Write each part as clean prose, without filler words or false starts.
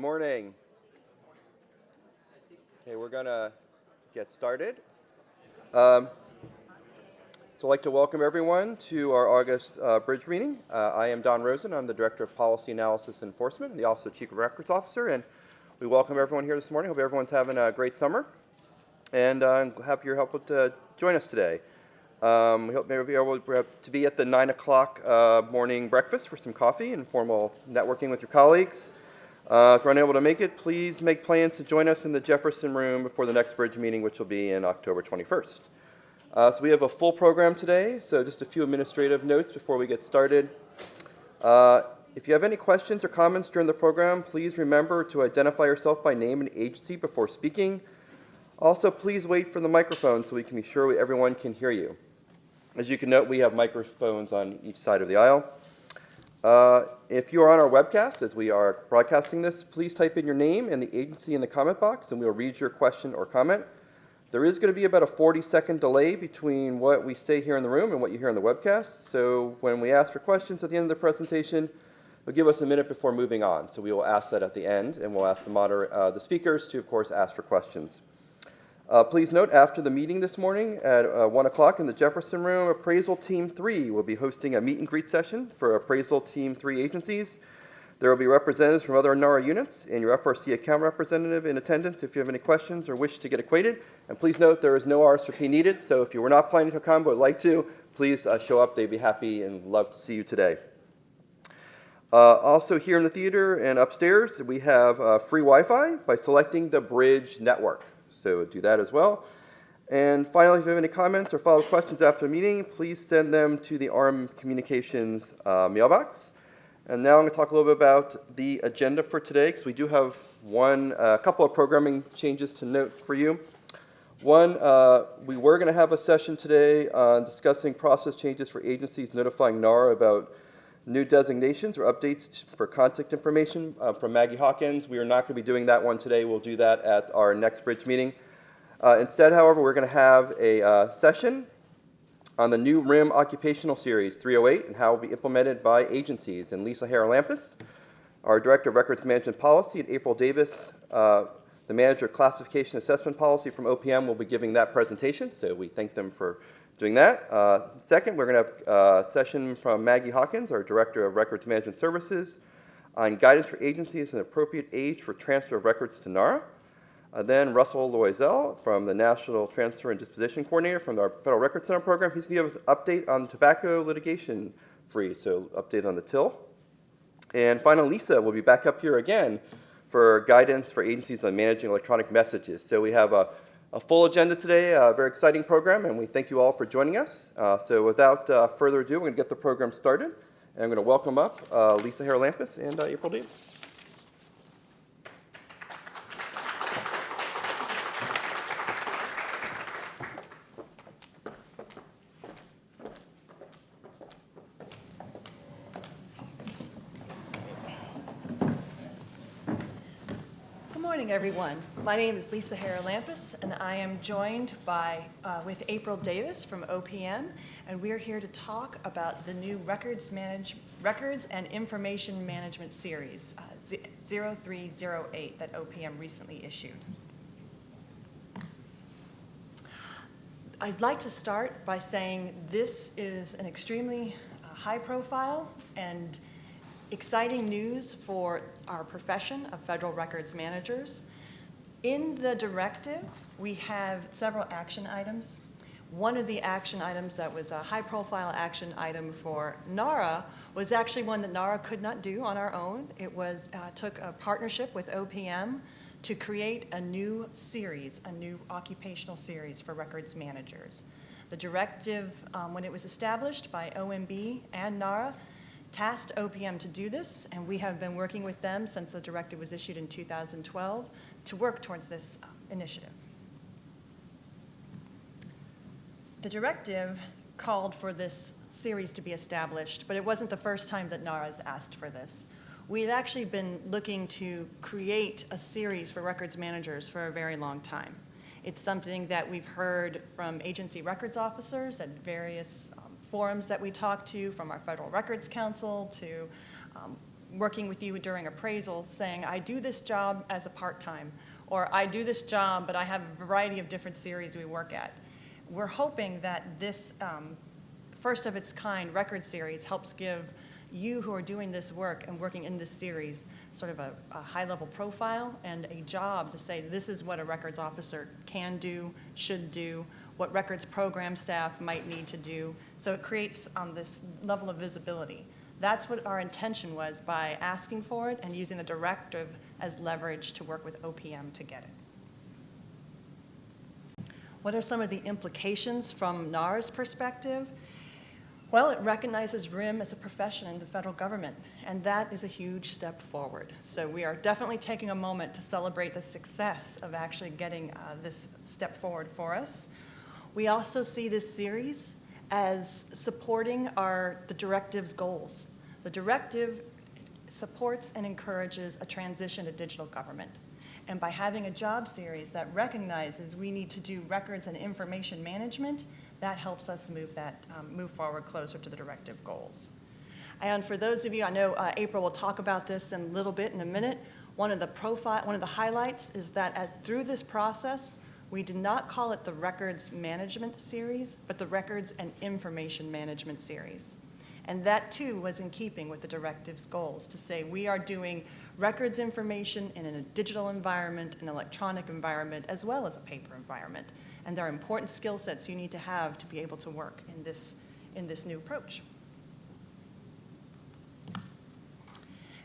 morning. Okay, we're going to get started. So I'd like to welcome everyone to our August BRIDG meeting. I am Don Rosen. I'm the Director of Policy Analysis and Enforcement in the Office of Chief Records Officer, and we welcome everyone here this morning. Hope everyone's having a great summer, and I'm happy you're helping to join us today. We hope maybe you're able to be at the 9 o'clock morning breakfast for some coffee and formal networking with your colleagues. If you're unable to make it, please make plans to join us in the Jefferson Room before the next BRIDG meeting, which will be in October 21st. So we have a full program today, so just a few administrative notes before we get started. If you have any questions or comments during the program, please remember to identify yourself by name and agency before speaking. Also, please wait for the microphone so we can be sure everyone can hear you. As you can note, we have microphones on each side of the aisle. If you are on our webcast, as we are broadcasting this, please type in your name and the agency in the comment box, and we'll read your question or comment. There is going to be about a 40-second delay between what we say here in the room and what you hear on the webcast. So when we ask for questions at the end of the presentation, it'll give us a minute before moving on. So we will ask that at the end, and we'll ask the speakers to, of course, ask for questions. Please note, after the meeting this morning at 1 o'clock in the Jefferson Room, Appraisal Team 3 will be hosting a meet and greet session for Appraisal Team 3 agencies. There will be representatives from other NARA units and your FRC account representative in attendance if you have any questions or wish to get acquainted. And please note there is no RSVP needed, so if you were not planning to come but would like to, please show up. They'd be happy and love to see you today. Also here in the theater and upstairs, we have free Wi-Fi by selecting the BRIDG network. So do that as well. And finally, if you have any comments or follow-up questions after the meeting, please send them to the ARM Communications mailbox. And now I'm going to talk a little bit about the agenda for today, because we do have a couple of programming changes to note for you. One, we were going to have a session today on discussing process changes for agencies notifying NARA about new designations or updates for contact information from Maggie Hawkins. We are not going to be doing that one today. We'll do that at our next BRIDG meeting. Instead, however, we're going to have a session on the new RIM Occupational Series 308 and how it will be implemented by agencies. And Lisa Haralampus, our Director of Records Management Policy, and April Davis, the Manager of Classification Assessment Policy from OPM, will be giving that presentation. So we thank them for doing that. Second, we're going to have a session from Maggie Hawkins, our Director of Records Management Services, on guidance for agencies and appropriate age for transfer of records to NARA. Then Russell Loiselle from the National Transfer and Disposition Coordinator from our Federal Records Center program. He's going to give us an update on tobacco litigation free, so update on the TIL. And finally, Lisa will be back up here again for guidance for agencies on managing electronic messages. So we have a full agenda today, a very exciting program, and we thank you all for joining us. So without further ado, we're going to get the program started. And I'm going to welcome up Lisa Haralampus and April Davis. Good morning, everyone. My name is Lisa Haralampus, and I am joined with April Davis from OPM, and we are here to talk about the new Records and Information Management Series 0308 that OPM recently issued. I'd like to start by saying this is an extremely high-profile and exciting news for our profession of federal records managers. In the directive, we have several action items. One of the action items that was a high-profile action item for NARA was actually one that NARA could not do on our own. It was took a partnership with OPM to create a new series, a new occupational series for records managers. The directive, when it was established by OMB and NARA, tasked OPM to do this, and we have been working with them since the directive was issued in 2012 to work towards this initiative. The directive called for this series to be established, but it wasn't the first time that NARA has asked for this. We had actually been looking to create a series for records managers for a very long time. It's something that we've heard from agency records officers at various forums that we talk to, from our Federal Records Council to working with you during appraisal saying, I do this job as a part-time, or I do this job, but I have a variety of different series we work at. We're hoping that this first of its kind record series helps give you who are doing this work and working in this series sort of a high-level profile and a job to say this is what a records officer can do, should do, what records program staff might need to do. So it creates this level of visibility. That's what our intention was by asking for it and using the directive as leverage to work with OPM to get it. What are some of the implications from NARA's perspective? Well, it recognizes RIM as a profession in the federal government, and that is a huge step forward. So we are definitely taking a moment to celebrate the success of actually getting this step forward for us. We also see this series as supporting the directive's goals. The directive supports and encourages a transition to digital government. And by having a job series that recognizes we need to do records and information management, that helps us move forward closer to the directive goals. And for those of you, I know April will talk about this in a little bit in a minute. One of the highlights is that through this process, we did not call it the records management series, but the records and information management series. And that too was in keeping with the directive's goals to say we are doing records information in a digital environment, an electronic environment, as well as a paper environment. And there are important skill sets you need to have to be able to work in this new approach.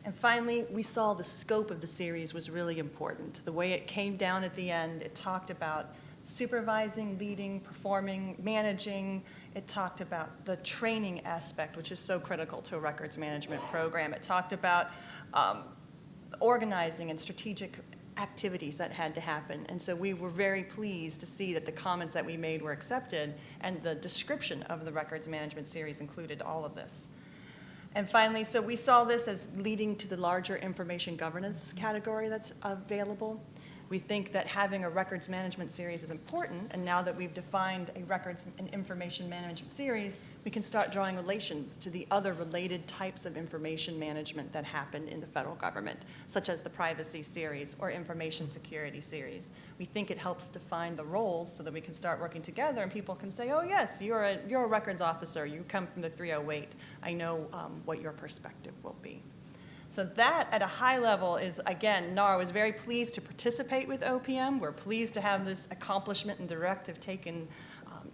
And finally, we saw the scope of the series was really important. The way it came down at the end, it talked about supervising, leading, performing, managing. It talked about the training aspect, which is so critical to a records management program. It talked about organizing and strategic activities that had to happen. And so we were very pleased to see that the comments that we made were accepted, and the description of the records management series included all of this. And finally, so we saw this as leading to the larger information governance category that's available. We think that having a records management series is important, and now that we've defined a records and information management series, we can start drawing relations to the other related types of information management that happen in the federal government, such as the privacy series or information security series. We think it helps define the roles so that we can start working together and people can say, oh yes, you're a records officer, you come from the 308, I know what your perspective will be. So that, at a high level, is, again, NARA was very pleased to participate with OPM. We're pleased to have this accomplishment and directive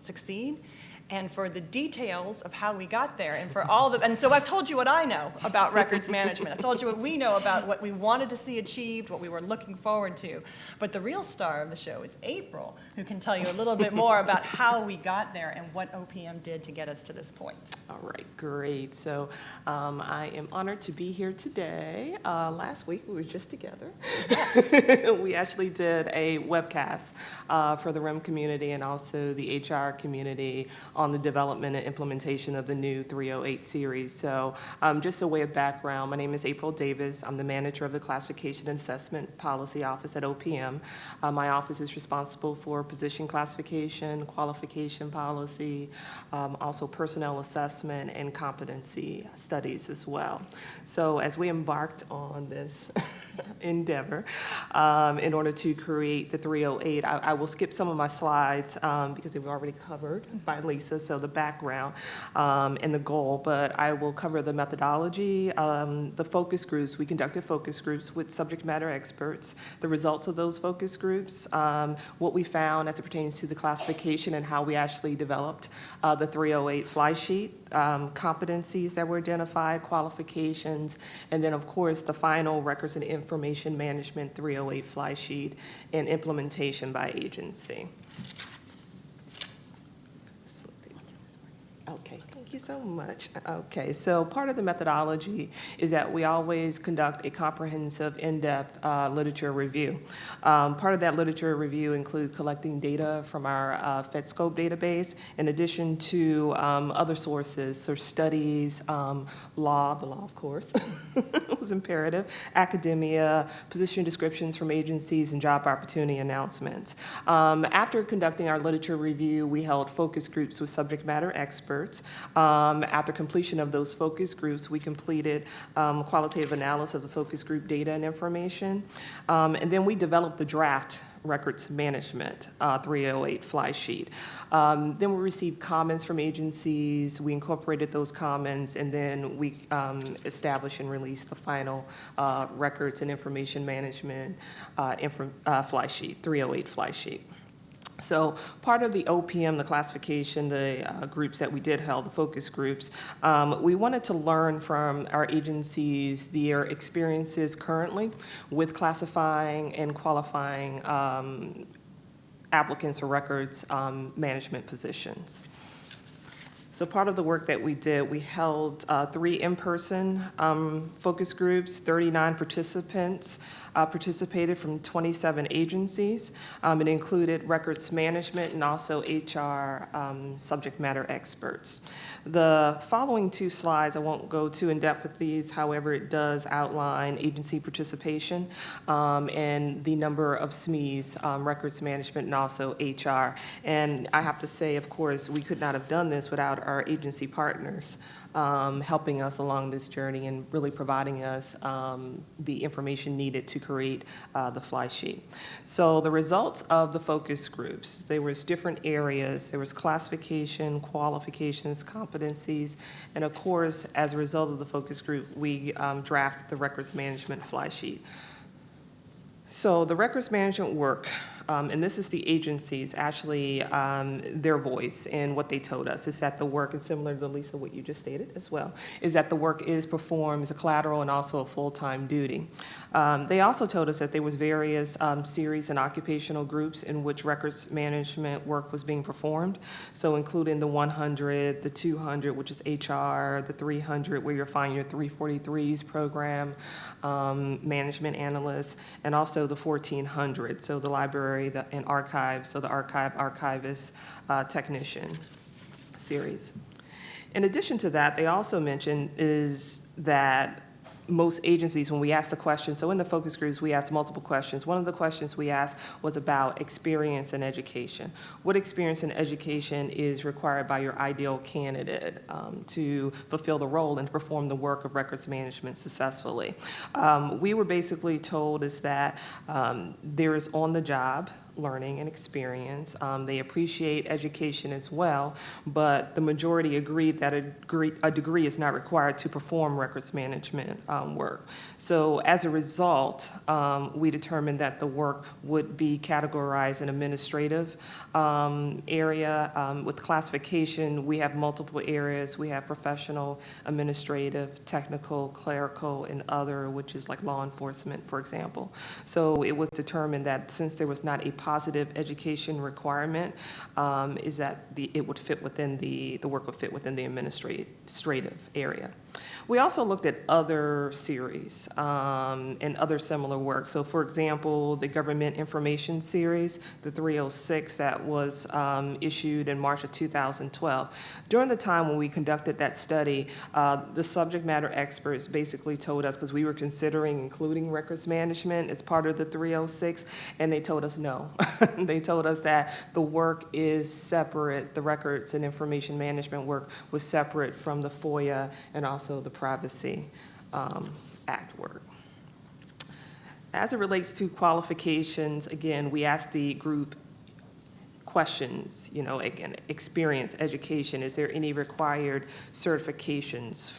succeed. And for the details of how we got there, and so I've told you what I know about records management. I've told you what we know about what we wanted to see achieved, what we were looking forward to. But the real star of the show is April, who can tell you a little bit more about how we got there and what OPM did to get us to this point. All right, great. So I am honored to be here today. Last week we were just together. Yes. We actually did a webcast for the RIM community and also the HR community on the development and implementation of the new 308 series. So just a way of background, my name is April Davis. I'm the manager of the Classification and Assessment Policy Office at OPM. My office is responsible for position classification, qualification policy, also personnel assessment and competency studies as well. So as we embarked on this endeavor, in order to create the 308, I will skip some of my slides because they were already covered by Lisa, so the background and the goal, but I will cover the methodology, the focus groups. We conducted focus groups with subject matter experts, the results of those focus groups, what we found as it pertains to the classification and how we actually developed the 308 Flysheet, competencies that were identified, qualifications, and then of course the final records and information management 308 Flysheet and implementation by agency. Okay, thank you so much. Okay, so part of the methodology is that we always conduct a comprehensive, in-depth literature review. Part of that literature review includes collecting data from our FedScope database, in addition to other sources, so studies, the law of course, was imperative, academia, position descriptions from agencies, and job opportunity announcements. After conducting our literature review, we held focus groups with subject matter experts. After completion of those focus groups, we completed qualitative analysis of the focus group data and information, and then we developed the draft records management 308 Flysheet. Then we received comments from agencies, we incorporated those comments, and then we established and released the final records and information management Flysheet, 308 Flysheet. So part of the OPM, the classification, the groups that we did held, the focus groups, we wanted to learn from our agencies their experiences currently with classifying and qualifying applicants for records management positions. So part of the work that we did, we held 3 in-person focus groups, 39 participants participated from 27 agencies. It included records management and also HR subject matter experts. The following 2 slides, I won't go too in-depth with these, however, it does outline agency participation and the number of SMEs, records management, and also HR. And I have to say, of course, we could not have done this without our agency partners helping us along this journey and really providing us the information needed to create the Flysheet. So the results of the focus groups, there was different areas. There was classification, qualifications, competencies, and of course, as a result of the focus group, we drafted the records management Flysheet. So the records management work, and this is the agencies, actually their voice and what they told us, is that the work, and similar to Lisa, what you just stated as well, is that the work is performed as a collateral and also a full-time duty. They also told us that there was various series and occupational groups in which records management work was being performed, so including the 100, the 200, which is HR, the 300, where you'll find your 343s program, management analysts, and also the 1400, so the library and archives, so the archivist technician series. In addition to that, they also mentioned is that most agencies, when we asked the question, so in the focus groups, we asked multiple questions. One of the questions we asked was about experience in education. What experience in education is required by your ideal candidate to fulfill the role and to perform the work of records management successfully? We were basically told is that there is on-the-job learning and experience. They appreciate education as well, but the majority agreed that a degree is not required to perform records management work. So as a result, we determined that the work would be categorized in administrative area. With classification, we have multiple areas. We have professional, administrative, technical, clerical, and other, which is like law enforcement, for example. So it was determined that since there was not a positive education requirement, is that it would fit within the work would fit within the administrative area. We also looked at other series and other similar work. So for example, the government information series, the 306 that was issued in March of 2012. During the time when we conducted that study, the subject matter experts basically told us, because we were considering including records management as part of the 306, and they told us no. They told us that the work is separate, the records and information management work was separate from the FOIA and also the Privacy Act work. As it relates to qualifications, again, we asked the group questions, again, experience, education, is there any required certifications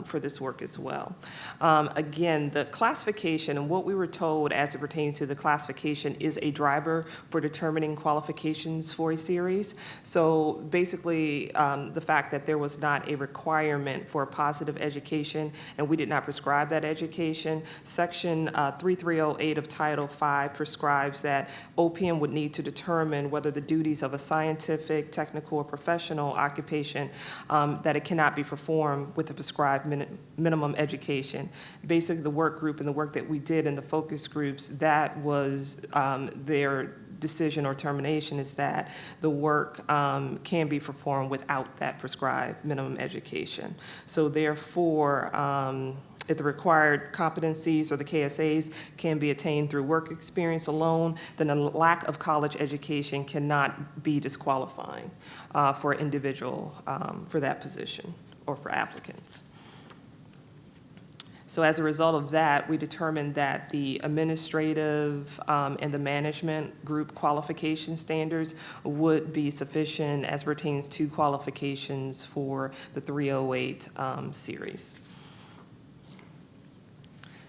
for this work as well? Again, the classification and what we were told as it pertains to the classification is a driver for determining qualifications for a series. So basically, the fact that there was not a requirement for a positive education and we did not prescribe that education, Section 3308 of Title V prescribes that OPM would need to determine whether the duties of a scientific, technical, or professional occupation that it cannot be performed with a prescribed minimum education. Basically, the work group and the work that we did in the focus groups, that was their decision or termination, is that the work can be performed without that prescribed minimum education. So therefore, if the required competencies or the KSAs can be attained through work experience alone, then a lack of college education cannot be disqualifying for an individual for that position. or for applicants. So as a result of that, we determined that the administrative and the management group qualification standards would be sufficient as pertains to qualifications for the 308 series.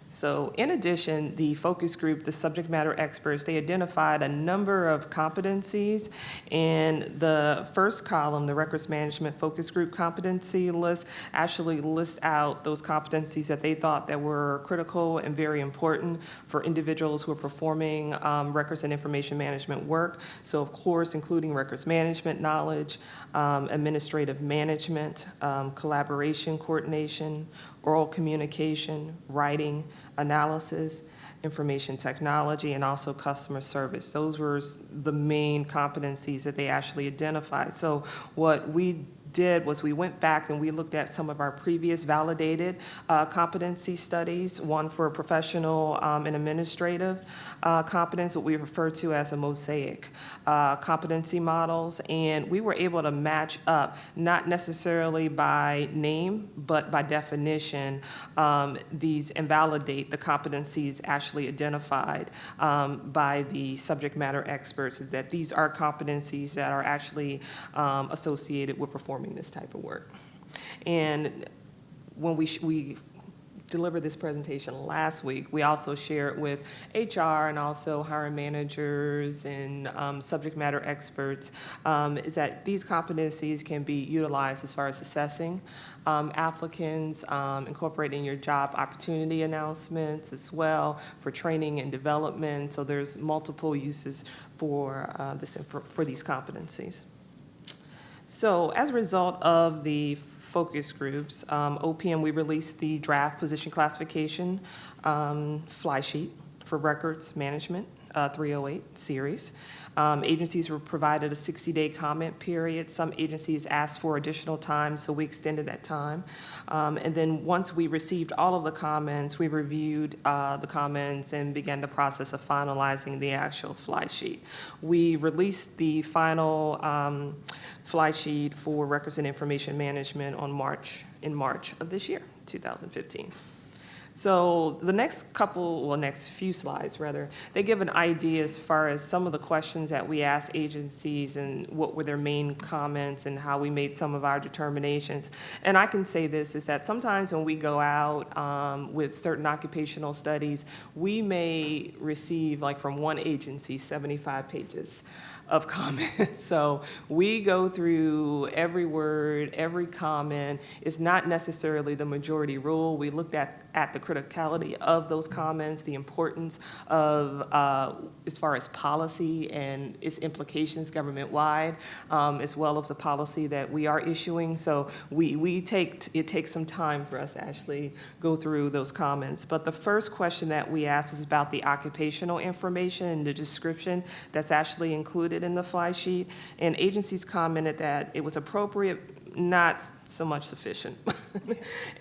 So in addition, the focus group, the subject matter experts, they identified a number of competencies. And the first column, the records management focus group competency list, actually lists out those competencies that they thought that were critical and very important for individuals who are performing records and information management work. So of course, including records management knowledge, administrative management, collaboration, coordination, oral communication, writing, analysis, information technology, and also customer service. Those were the main competencies that they actually identified. So what we did was we went back and we looked at some of our previous validated competency studies, one for professional and administrative competence, what we refer to as a mosaic competency models, and we were able to match up, not necessarily by name, but by definition, these and validate the competencies actually identified by the subject matter experts, is that these are competencies that are actually associated with performing this type of work. And when we delivered this presentation last week, we also shared with HR and also hiring managers and subject matter experts is that these competencies can be utilized as far as assessing applicants, incorporating your job opportunity announcements as well for training and development. So there's multiple uses for these competencies. So as a result of the focus groups, OPM, we released the draft position classification Flysheet for records management 308 series. Agencies were provided a 60-day comment period. Some agencies asked for additional time, so we extended that time. And then once we received all of the comments, we reviewed the comments and began the process of finalizing the actual Flysheet. We released the final Flysheet for records and information management in March of this year, 2015. So the next few slides rather, they give an idea as far as some of the questions that we asked agencies and what were their main comments and how we made some of our determinations. And I can say this, is that sometimes when we go out with certain occupational studies, we may receive, like from one agency, 75 pages of comments. So we go through every word, every comment. It's not necessarily the majority rule. We looked at the criticality of those comments, the importance of, as far as policy and its implications government-wide, as well as the policy that we are issuing. So it takes some time for us to actually go through those comments. But the first question that we asked is about the occupational information and the description that's actually included in the Flysheet. And agencies commented that it was appropriate, not so much sufficient,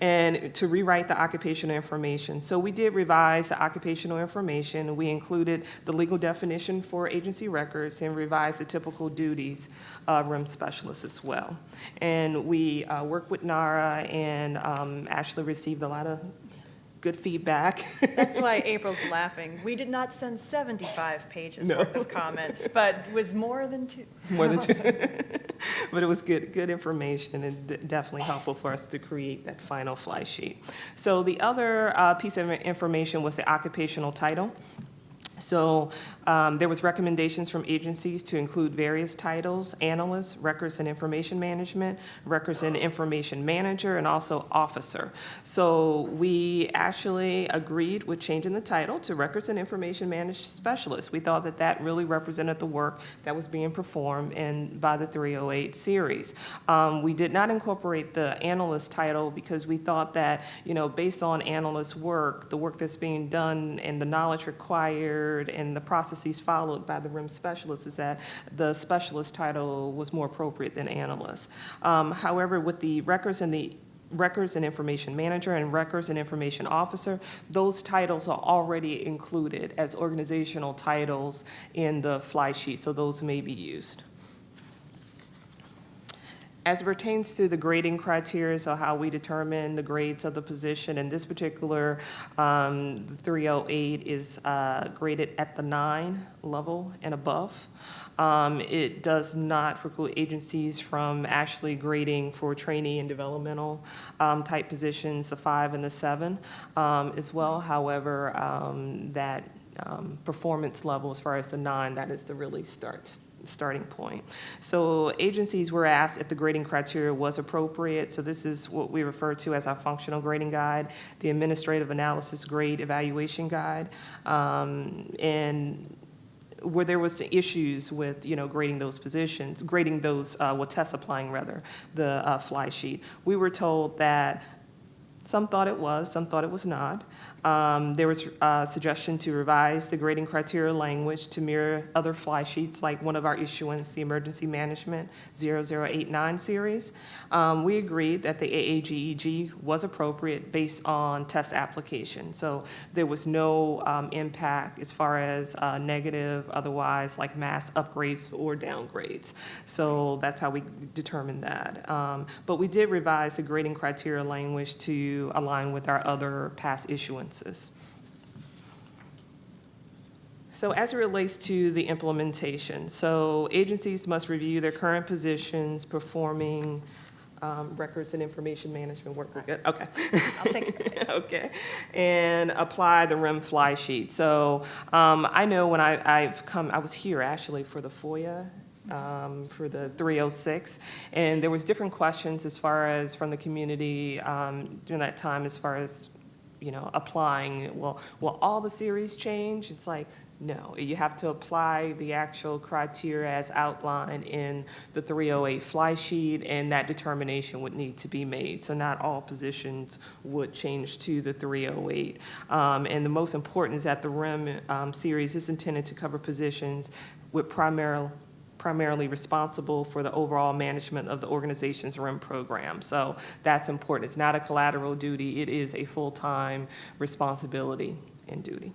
and to rewrite the occupational information. So we did revise the occupational information. We included the legal definition for agency records and revised the typical duties of RIM specialists as well. And we worked with NARA and actually received a lot of good feedback. That's why April's laughing. We did not send 75 pages worth of comments, but it was more than two. More than two. But it was good information and definitely helpful for us to create that final Flysheet. So the other piece of information was the occupational title. So there was recommendations from agencies to include various titles: analyst, records and information management, records and information manager, and also officer. So we actually agreed with changing the title to records and information management specialist. We thought that that really represented the work that was being performed by the 308 series. We did not incorporate the analyst title because we thought that, based on analyst work, the work that's being done and the knowledge required and the processes followed by the RIM specialist, is that the specialist title was more appropriate than analyst. However, with the records and information manager and records and information officer, those titles are already included as organizational titles in the Flysheet, so those may be used. As it pertains to the grading criteria, so how we determine the grades of the position, in this particular, the 308 is graded at the 9 level and above. It does not preclude agencies from actually grading for trainee and developmental type positions, the 5 and the 7 as well. However, that performance level as far as the 9, that is the really starting point. So agencies were asked if the grading criteria was appropriate. So this is what we refer to as our functional grading guide, the administrative analysis grade evaluation guide, and where there was issues with, grading those positions, grading those, test applying rather, the Flysheet. We were told that some thought it was, some thought it was not. There was a suggestion to revise the grading criteria language to mirror other fly sheets, like one of our issuance, the Emergency Management 0089 series. We agreed that the AAGEG was appropriate based on test application. So there was no impact as far as negative, otherwise, like mass upgrades or downgrades. So that's how we determined that. But we did revise the grading criteria language to align with our other past issuances. So as it relates to the implementation, so agencies must review their current positions, performing records and information management work. We're good? Okay. I'll take it. Okay. And apply the RIM fly sheet. So I know when I was here actually for the FOIA, for the 306, and there was different questions as far as from the community during that time as far as, applying. Well, will all the series change? It's like, no, you have to apply the actual criteria as outlined in the 308 fly sheet, and that determination would need to be made. So not all positions would change to the 308. And the most important is that the RIM series is intended to cover positions with primarily responsible for the overall management of the organization's RIM program. So that's important. It's not a collateral duty. It is a full-time responsibility and duty.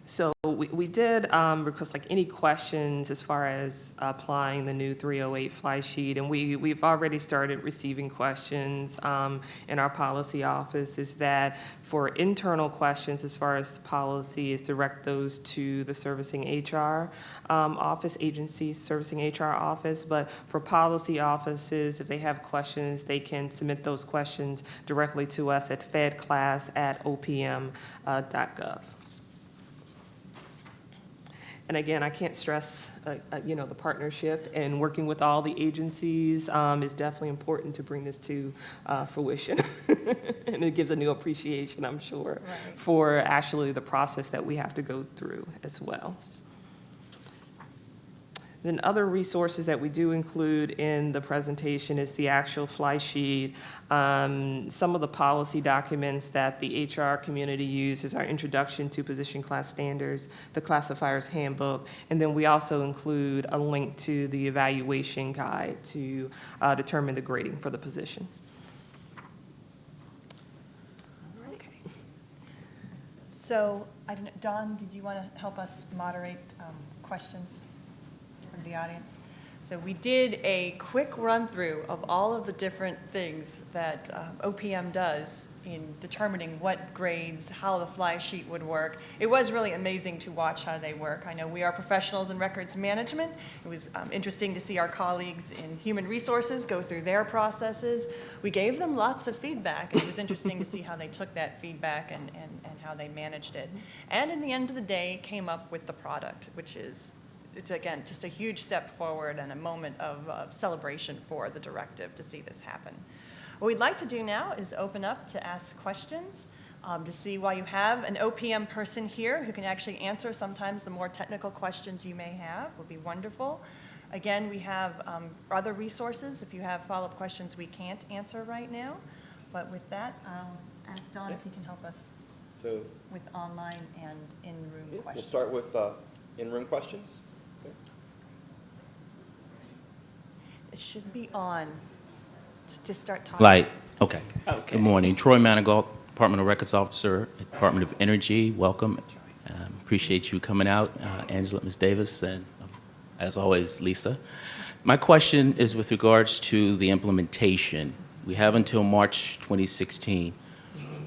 So we did request any questions as far as applying the new 308 fly sheet, and we've already started receiving questions in our policy office. Is that for internal questions as far as the policy is direct those to the servicing HR office, agency servicing HR office, but for policy offices, if they have questions, they can submit those questions directly to us at fedclass@opm.gov. And again, I can't stress, the partnership and working with all the agencies is definitely important to bring this to fruition. And it gives a new appreciation, I'm sure, Right. for actually the process that we have to go through as well. Then other resources that we do include in the presentation is the actual fly sheet. Some of the policy documents that the HR community uses are Introduction to Position Class Standards, the Classifier's Handbook, and then we also include a link to the evaluation guide to determine the grading for the position. Okay. So, I don't know, Dawn, did you want to help us moderate questions from the audience? So we did a quick run-through of all of the different things that OPM does in determining what grades, how the fly sheet would work. It was really amazing to watch how they work. I know we are professionals in records management. It was interesting to see our colleagues in human resources go through their processes. We gave them lots of feedback, and it was interesting to see how they took that feedback and how they managed it. And in the end of the day, came up with the product, which is, it's again, just a huge step forward and a moment of celebration for the directive to see this happen. What we'd like to do now is open up to ask questions to see why you have an OPM person here who can actually answer sometimes the more technical questions you may have would be wonderful. Again, we have other resources if you have follow-up questions we can't answer right now. But with that, I'll ask Don if he can help us with online and in-room questions. We'll start with in-room questions. It should be on to start talking. Light, okay. Okay. Good morning. Troy Manigault, Department of Records Officer, Department of Energy. Welcome. Appreciate you coming out. Angela, Ms. Davis, and as always, Lisa. My question is with regards to the implementation. We have until March 2016,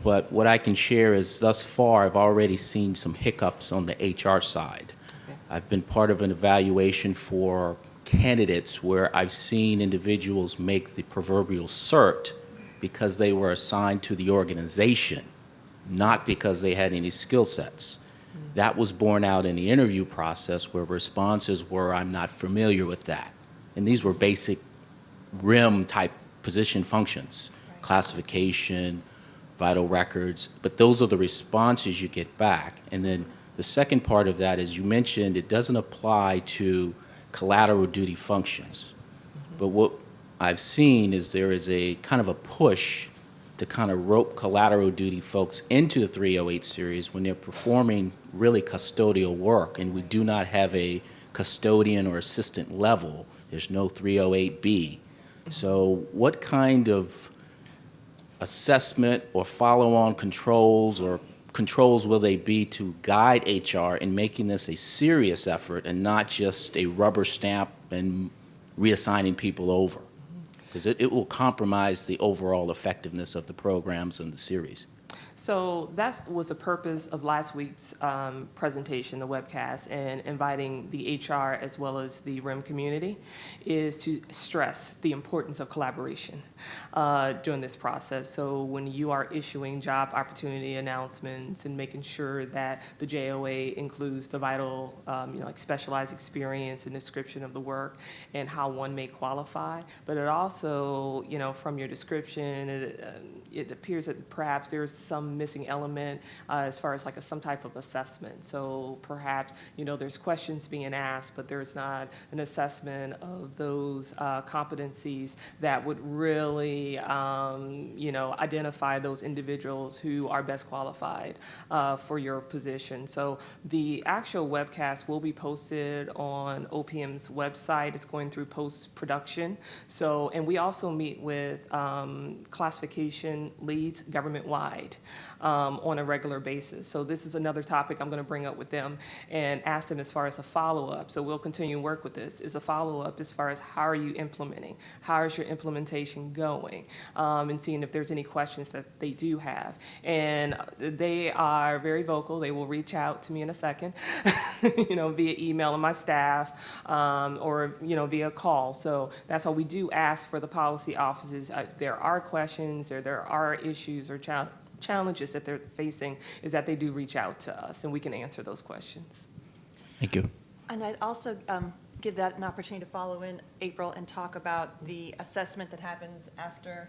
but what I can share is thus far I've already seen some hiccups on the HR side. Okay. I've been part of an evaluation for candidates where I've seen individuals make the proverbial cert because they were assigned to the organization, not because they had any skill sets. That was borne out in the interview process where responses were, I'm not familiar with that. And these were basic RIM type position functions, classification, vital records, but those are the responses you get back. And then the second part of that is you mentioned it doesn't apply to collateral duty functions. But what I've seen is there is a kind of a push to kind of rope collateral duty folks into the 308 series when they're performing really custodial work, and we do not have a custodian or assistant level. There's no 308B. So what kind of assessment or follow-on controls or controls will they be to guide HR in making this a serious effort and not just a rubber stamp and reassigning people over? Because it will compromise the overall effectiveness of the programs and the series. So that was the purpose of last week's presentation, the webcast, and inviting the HR as well as the RIM community, is to stress the importance of collaboration during this process. So when you are issuing job opportunity announcements and making sure that the JOA includes the vital, like specialized experience and description of the work and how one may qualify, but it also, from your description, it appears that perhaps there's some missing element as far as like some type of assessment. So perhaps, there's questions being asked, but there's not an assessment of those competencies that would really, identify those individuals who are best qualified for your position. So the actual webcast will be posted on OPM's website. It's going through post-production. So, and we also meet with classification leads government-wide on a regular basis. So this is another topic I'm going to bring up with them and ask them as far as a follow-up. So we'll continue to work with this. Is a follow-up as far as how are you implementing? How is your implementation going? And seeing if there's any questions that they do have. And they are very vocal. They will reach out to me in a second, via email and my staff, or, via call. So that's why we do ask for the policy offices. There are questions, there are issues or challenges that they're facing, is that they do reach out to us and we can answer those questions. Thank you. And I'd also give that an opportunity to follow in April and talk about the assessment that happens after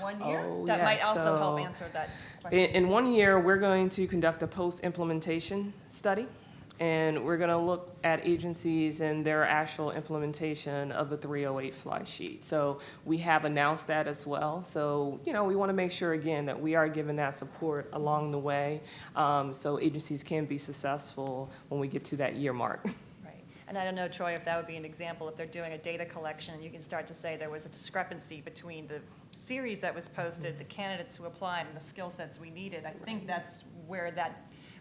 1 year. Oh, that yeah. might also So help answer that question. In 1 year, we're going to conduct a post-implementation study, and we're going to look at agencies and their actual implementation of the 308 Flysheet. So we have announced that as well. So, we want to make sure, again, that we are giving that support along the way, so agencies can be successful when we get to that year mark. And I don't know, Troy, if that would be an example, if they're doing a data collection, you can start to say there was a discrepancy between the series that was posted, the candidates who applied, and the skill sets we needed. I think that's where it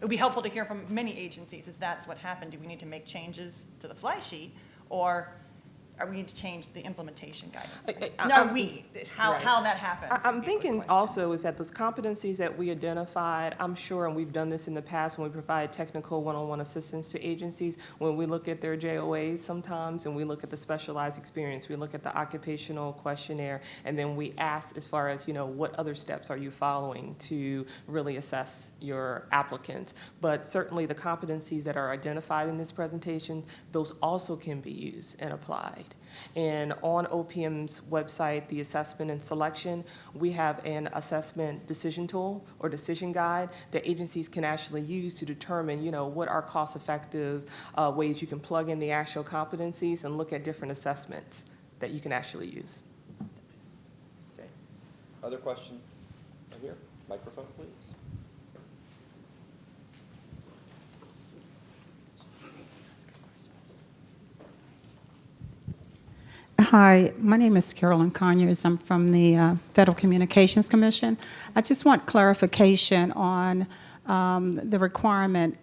would be helpful to hear from many agencies, is that's what happened. Do we need to make changes to the Flysheet, or are we need to change the implementation guidance? How that happens. I'm thinking also is that those competencies that we identified, I'm sure, and we've done this in the past when we provide technical one-on-one assistance to agencies, when we look at their JOAs sometimes and we look at the specialized experience, we look at the occupational questionnaire, and then we ask as far as, what other steps are you following to really assess your applicants. But certainly the competencies that are identified in this presentation, those also can be used and applied. And on OPM's website, the assessment and selection, we have an assessment decision tool or decision guide that agencies can actually use to determine, what are cost-effective ways you can plug in the actual competencies and look at different assessments that you can actually use. Okay. Other questions? Right here. Microphone, please. Hi, my name is Carolyn Conyers. I'm from the Federal Communications Commission. I just want clarification on the requirement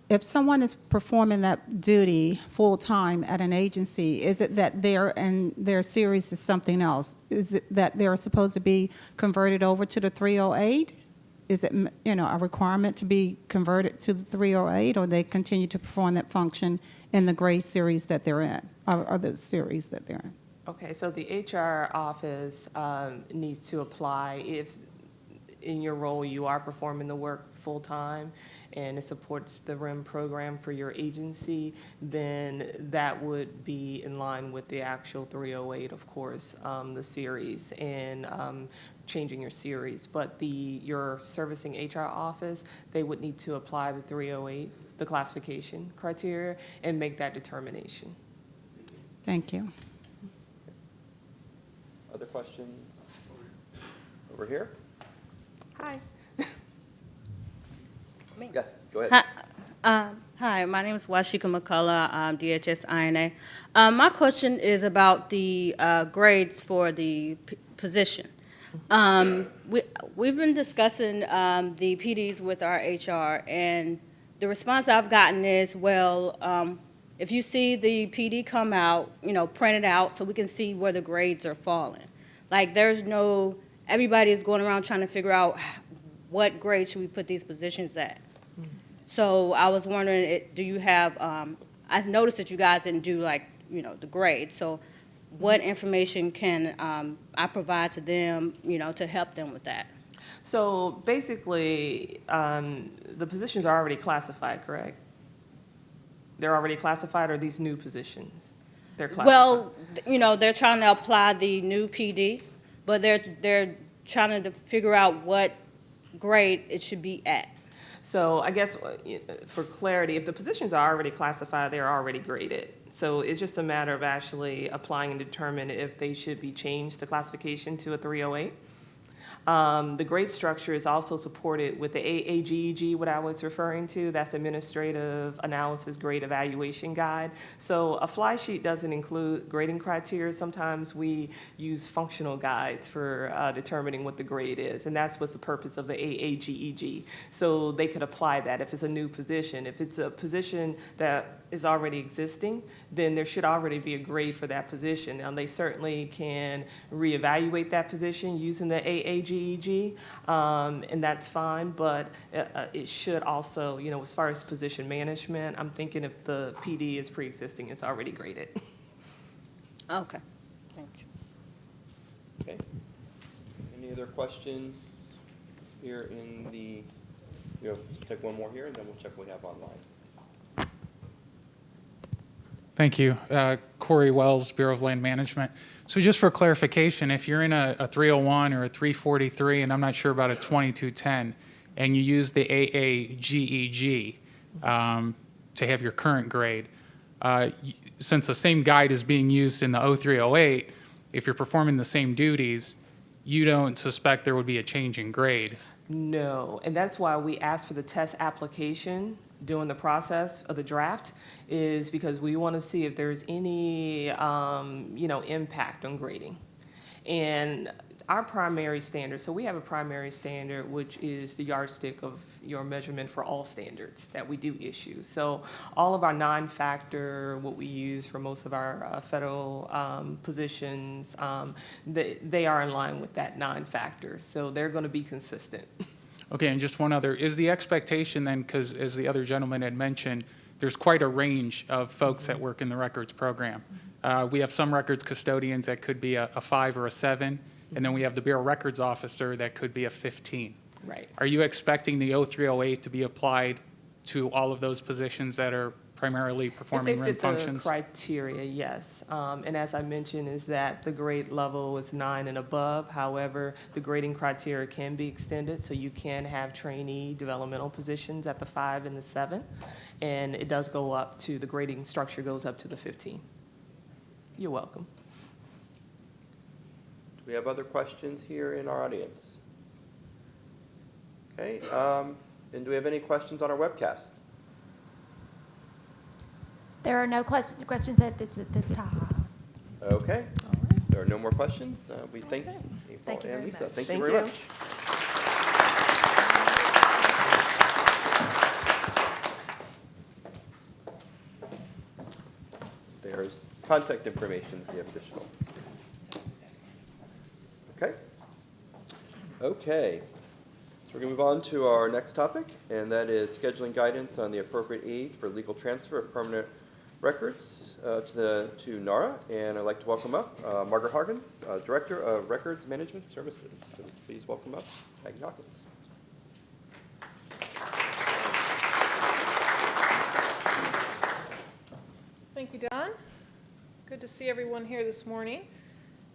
if someone is performing that duty full-time at an agency, is it that their series is something else? Is it that they're supposed to be converted over to the 308? Is it, a requirement to be converted to the 308, or they continue to perform that function in the grade series that they're in, or the series that they're in? Okay, so the HR office needs to apply if in your role you are performing the work full-time and it supports the RIM program for your agency, then that would be in line with the actual 308, of course, the series, and changing your series. But your servicing HR office, they would need to apply the 308, the classification criteria, and make that determination. Thank you. Other questions? Over here? Hi. Yes, go ahead. Hi, my name is Washika McCullough, DHS INA. My question is about the grades for the position. We've been discussing the PDs with our HR, and the response I've gotten is, well, if you see the PD come out, print it out so we can see where the grades are falling. Like, everybody is going around trying to figure out what grade should we put these positions at. So I was wondering, do you have, I noticed that you guys didn't do the grade. So what information can I provide to them, to help them with that? So basically, the positions are already classified, correct? They're already classified, or these new positions? They're classified. Well, they're trying to apply the new PD, but they're trying to figure out what grade it should be at. So I guess for clarity, if the positions are already classified, they're already graded. So it's just a matter of actually applying and determine if they should be changed, the classification to a 308. The grade structure is also supported with the AAGEG, what I was referring to. That's Administrative Analysis Grade Evaluation Guide. So a Flysheet doesn't include grading criteria. Sometimes we use functional guides for determining what the grade is, and that's what's the purpose of the AAGEG. So they could apply that if it's a new position. If it's a position that is already existing, then there should already be a grade for that position. Now, they certainly can reevaluate that position using the AAGEG, and that's fine, but it should also, as far as position management, I'm thinking if the PD is pre-existing, it's already graded. Okay, thank you. Okay. Any other questions here in the, take one more here, and then we'll check what we have online. Thank you. Corey Wells, Bureau of Land Management. So just for clarification, if you're in a 301 or a 343, and I'm not sure about a 2210, and you use the AAGEG to have your current grade, since the same guide is being used in the 0308, if you're performing the same duties, you don't suspect there would be a change in grade? No, and that's why we asked for the test application during the process of the draft, is because we want to see if there's any, impact on grading. And our primary standard, so we have a primary standard, which is the yardstick of your measurement for all standards that we do issue. So all of our non-factor, what we use for most of our federal positions, they are in line with that non-factor. So they're going to be consistent. Okay, and just one other. Is the expectation then, because as the other gentleman had mentioned, there's quite a range of folks that work in the records program. We have some records custodians that could be a 5 or a 7, and then we have the Bureau Records Officer that could be a 15. Right. Are you expecting the 0308 to be applied to all of those positions that are primarily performing RIM functions? If they fit the criteria, yes. And as I mentioned, is that the grade level is 9 and above. However, the grading criteria can be extended, so you can have trainee developmental positions at the 5 and the 7. And it does go up to, the grading structure goes up to the 15. You're welcome. Do we have other questions here in our audience? Okay, and do we have any questions on our webcast? There are no questions at this time. Okay, there are no more questions. We thank April Thank you and very Lisa. much. Thank you Thank very you. much. there's contact information if you have additional. Okay. Okay. So we're going to move on to our next topic, and that is scheduling guidance on the appropriate age for legal transfer of permanent records to NARA. And I'd like to welcome up Margaret Hawkins, Director of Records Management Services. So please welcome up Maggie Hawkins. Thank you, Don. Good to see everyone here this morning.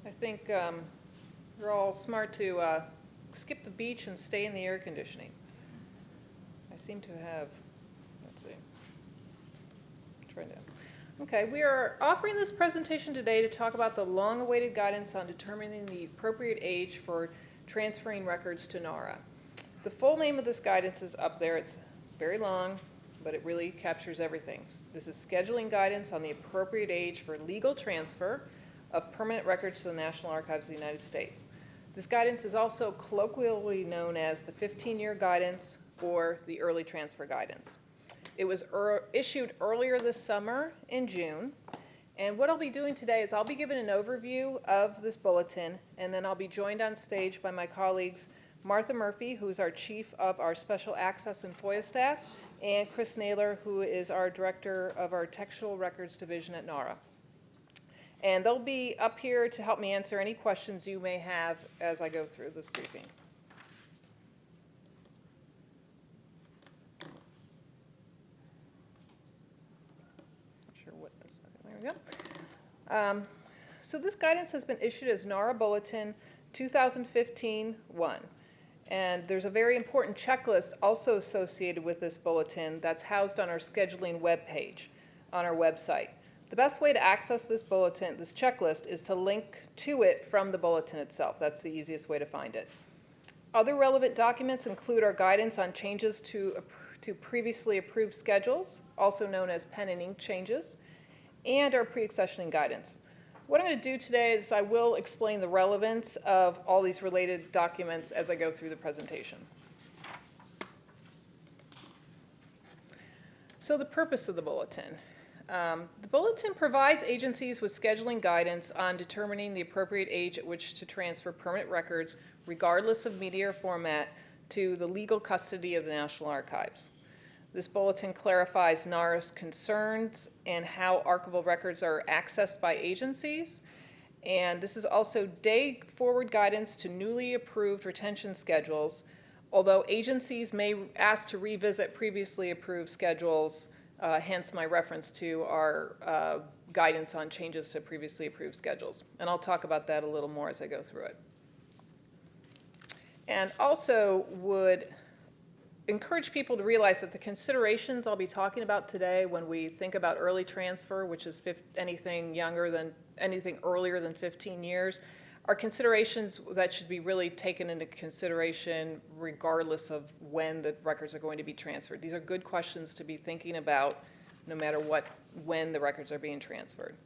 I think you're all smart to skip the beach and stay in the air conditioning. I seem to have, let's see, Okay, we are offering this presentation today to talk about the long-awaited guidance on determining the appropriate age for transferring records to NARA. The full name of this guidance is up there. It's very long, but it really captures everything. This is scheduling guidance on the appropriate age for legal transfer of permanent records to the National Archives of the United States. This guidance is also colloquially known as the 15-year guidance or the early transfer guidance. It was issued earlier this summer in June, and what I'll be doing today is I'll be giving an overview of this bulletin, and then I'll be joined on stage by my colleagues Martha Murphy, who's our chief of our Special Access and FOIA staff, and Chris Naylor, who is our director of our Textual Records Division at NARA. And they'll be up here to help me answer any questions you may have as I go through this briefing. Not sure what this, there we go. So this guidance has been issued as NARA Bulletin 2015-1. And there's a very important checklist also associated with this bulletin that's housed on our scheduling webpage on our website. The best way to access this bulletin, this checklist, is to link to it from the bulletin itself. That's the easiest way to find it. Other relevant documents include our guidance on changes to previously approved schedules, also known as pen and ink changes, and our pre-accessioning guidance. What I'm going to do today is I will explain the relevance of all these related documents as I go through the presentation. So the purpose of the bulletin. The bulletin provides agencies with scheduling guidance on determining the appropriate age at which to transfer permanent records, regardless of media or format, to the legal custody of the National Archives. This bulletin clarifies NARA's concerns and how archival records are accessed by agencies. And this is also day-forward guidance to newly approved retention schedules, although agencies may ask to revisit previously approved schedules, hence my reference to our guidance on changes to previously approved schedules. And I'll talk about that a little more as I go through it. And also would encourage people to realize that the considerations I'll be talking about today when we think about early transfer, which is anything earlier than 15 years, are considerations that should be really taken into consideration regardless of when the records are going to be transferred. These are good questions to be thinking about no matter when the records are being transferred.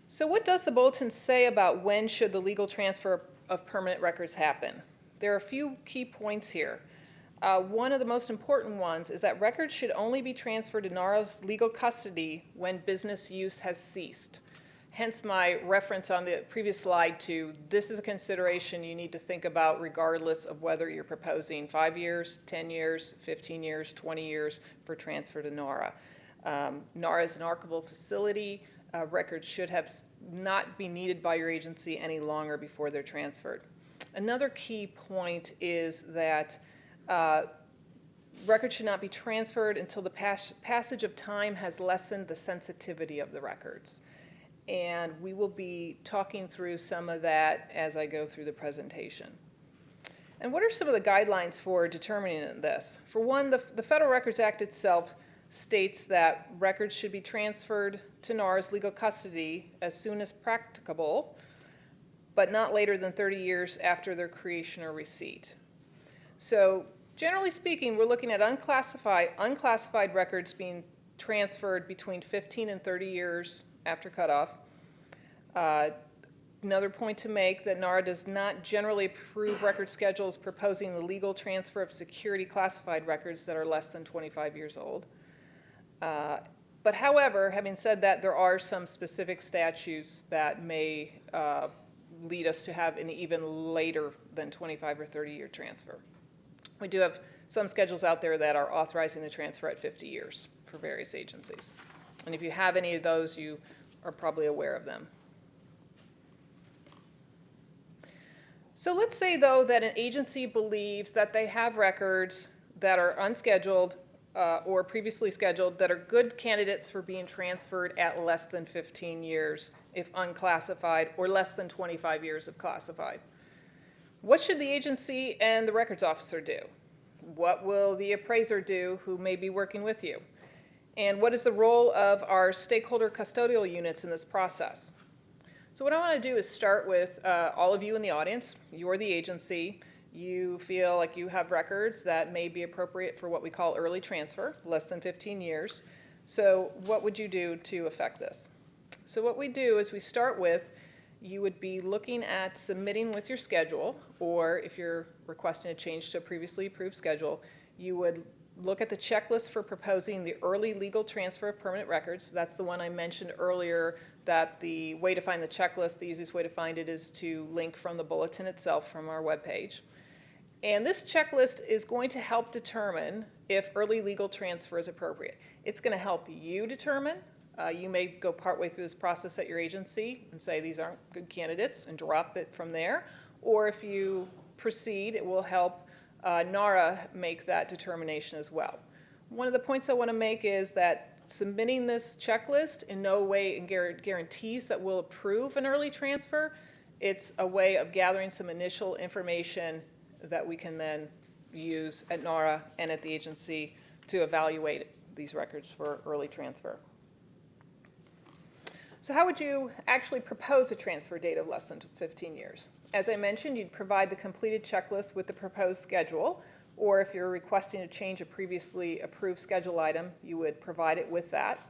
So what does the bulletin say about when should the legal transfer of permanent records happen? There are a few key points here. One of the most important ones is that records should only be transferred to NARA's legal custody when business use has ceased. Hence my reference on the previous slide to this is a consideration you need to think about regardless of whether you're proposing 5 years, 10 years, 15 years, 20 years for transfer to NARA. NARA is an archival facility. Records should not be needed by your agency any longer before they're transferred. Another key point is that records should not be transferred until the passage of time has lessened the sensitivity of the records. And we will be talking through some of that as I go through the presentation. And what are some of the guidelines for determining this? For one, the Federal Records Act itself states that records should be transferred to NARA's legal custody as soon as practicable, but not later than 30 years after their creation or receipt. So generally speaking, we're looking at unclassified records being transferred between 15 and 30 years after cutoff. Another point to make that NARA does not generally approve record schedules proposing the legal transfer of security classified records that are less than 25 years old. But however, having said that, there are some specific statutes that may lead us to have an even later than 25 or 30-year transfer. We do have some schedules out there that are authorizing the transfer at 50 years for various agencies. And if you have any of those, you are probably aware of them. So let's say, though, that an agency believes that they have records that are unscheduled or previously scheduled that are good candidates for being transferred at less than 15 years if unclassified, or less than 25 years if classified. What should the agency and the records officer do? What will the appraiser do who may be working with you? And what is the role of our stakeholder custodial units in this process? So what I want to do is start with all of you in the audience. You're the agency. You feel like you have records that may be appropriate for what we call early transfer, less than 15 years. So what would you do to affect this? So what we do is we start with, you would be looking at submitting with your schedule, or if you're requesting a change to a previously approved schedule, you would look at the checklist for proposing the early legal transfer of permanent records. That's the one I mentioned earlier, that the way to find the checklist, the easiest way to find it is to link from the bulletin itself from our webpage. And this checklist is going to help determine if early legal transfer is appropriate. It's going to help you determine. You may go partway through this process at your agency and say these aren't good candidates and drop it from there. Or if you proceed, it will help NARA make that determination as well. One of the points I want to make is that submitting this checklist in no way guarantees that we'll approve an early transfer. It's a way of gathering some initial information that we can then use at NARA and at the agency to evaluate these records for early transfer. So how would you actually propose a transfer date of less than 15 years? As I mentioned, you'd provide the completed checklist with the proposed schedule, or if you're requesting to change a previously approved schedule item, you would provide it with that.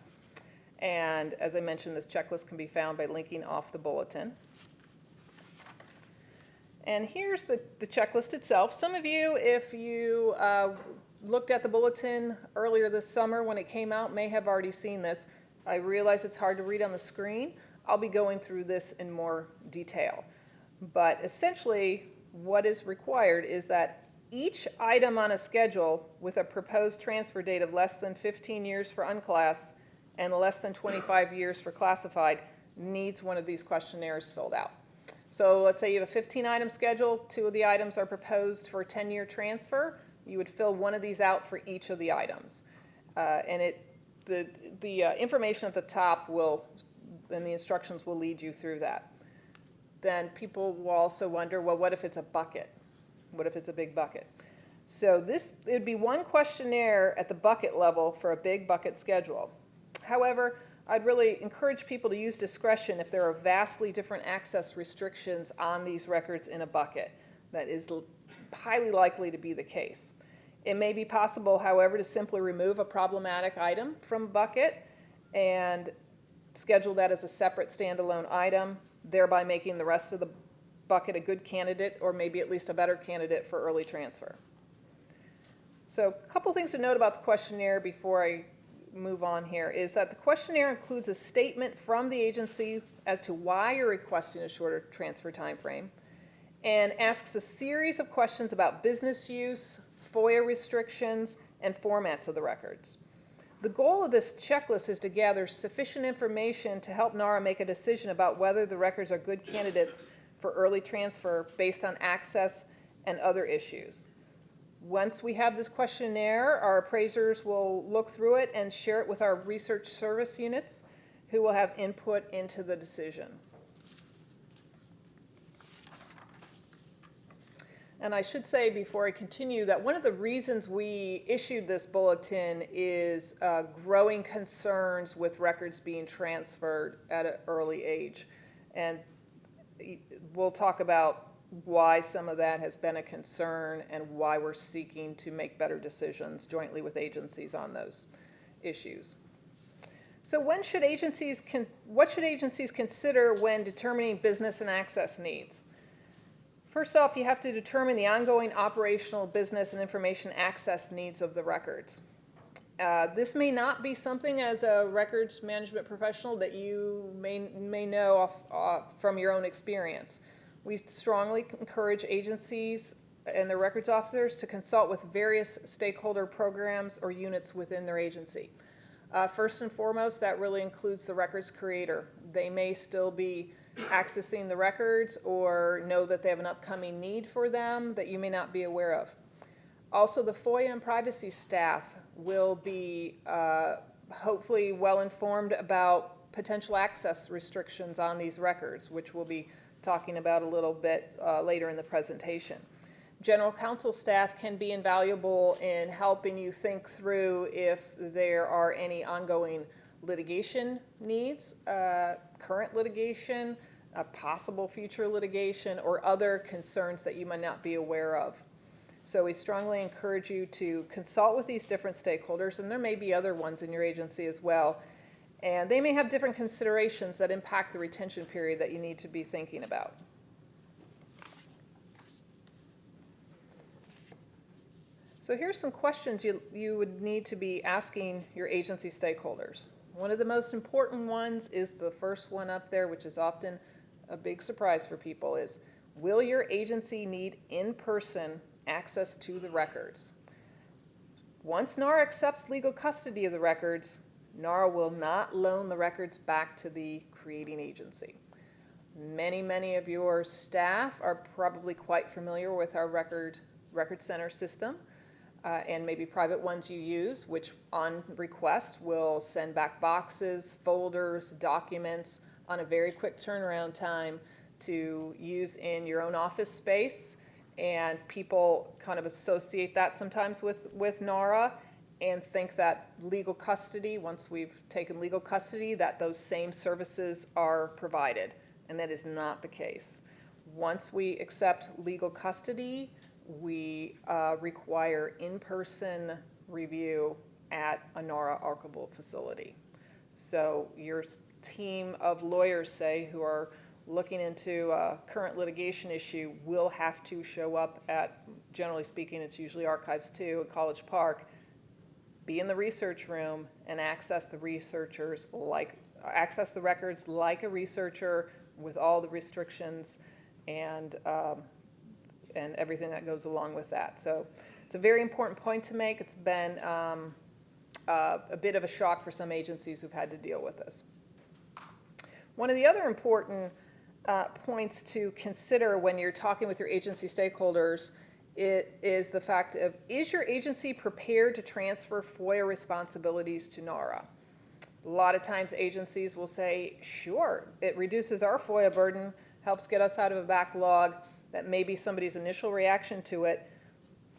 And as I mentioned, this checklist can be found by linking off the bulletin. And here's the checklist itself. Some of you, if you looked at the bulletin earlier this summer when it came out, may have already seen this. I realize it's hard to read on the screen. I'll be going through this in more detail. But essentially, what is required is that each item on a schedule with a proposed transfer date of less than 15 years for unclass and less than 25 years for classified needs one of these questionnaires filled out. So let's say you have a 15-item schedule. 2 of the items are proposed for a 10-year transfer. You would fill one of these out for each of the items. The information at the top and the instructions will lead you through that. Then people will also wonder, well, what if it's a bucket? What if it's a big bucket? So it'd be one questionnaire at the bucket level for a big bucket schedule. However, I'd really encourage people to use discretion if there are vastly different access restrictions on these records in a bucket. That is highly likely to be the case. It may be possible, however, to simply remove a problematic item from a bucket and schedule that as a separate standalone item, thereby making the rest of the bucket a good candidate, or maybe at least a better candidate for early transfer. So a couple things to note about the questionnaire before I move on here is that the questionnaire includes a statement from the agency as to why you're requesting a shorter transfer time frame, and asks a series of questions about business use, FOIA restrictions, and formats of the records. The goal of this checklist is to gather sufficient information to help NARA make a decision about whether the records are good candidates for early transfer based on access and other issues. Once we have this questionnaire, our appraisers will look through it and share it with our research service units, who will have input into the decision. And I should say before I continue that one of the reasons we issued this bulletin is growing concerns with records being transferred at an early age. And we'll talk about why some of that has been a concern and why we're seeking to make better decisions jointly with agencies on those issues. So what should agencies consider when determining business and access needs? First off, you have to determine the ongoing operational business and information access needs of the records. This may not be something as a records management professional that you may know from your own experience. We strongly encourage agencies and their records officers to consult with various stakeholder programs or units within their agency. First and foremost, that really includes the records creator. They may still be accessing the records or know that they have an upcoming need for them that you may not be aware of. Also, the FOIA and privacy staff will be hopefully well informed about potential access restrictions on these records, which we'll be talking about a little bit later in the presentation. General counsel staff can be invaluable in helping you think through if there are any ongoing litigation needs, current litigation, possible future litigation, or other concerns that you might not be aware of. So we strongly encourage you to consult with these different stakeholders, and there may be other ones in your agency as well, and they may have different considerations that impact the retention period that you need to be thinking about. So here's some questions you would need to be asking your agency stakeholders. One of the most important ones is the first one up there, which is often a big surprise for people, is will your agency need in-person access to the records? Once NARA accepts legal custody of the records, NARA will not loan the records back to the creating agency. Many of your staff are probably quite familiar with our record center system. And maybe private ones you use, which on request will send back boxes, folders, documents on a very quick turnaround time to use in your own office space. And people kind of associate that sometimes with NARA and think that legal custody, once we've taken legal custody, that those same services are provided. And that is not the case. Once we accept legal custody, we require in-person review at a NARA archivable facility. So your team of lawyers, say, who are looking into a current litigation issue will have to show up at, generally speaking, it's usually Archives 2 at College Park, be in the research room and access the records like a researcher with all the restrictions and everything that goes along with that. So it's a very important point to make. It's been a bit of a shock for some agencies who've had to deal with this. One of the other important points to consider when you're talking with your agency stakeholders is the fact of, is your agency prepared to transfer FOIA responsibilities to NARA? A lot of times agencies will say, sure, it reduces our FOIA burden, helps get us out of a backlog. That may be somebody's initial reaction to it.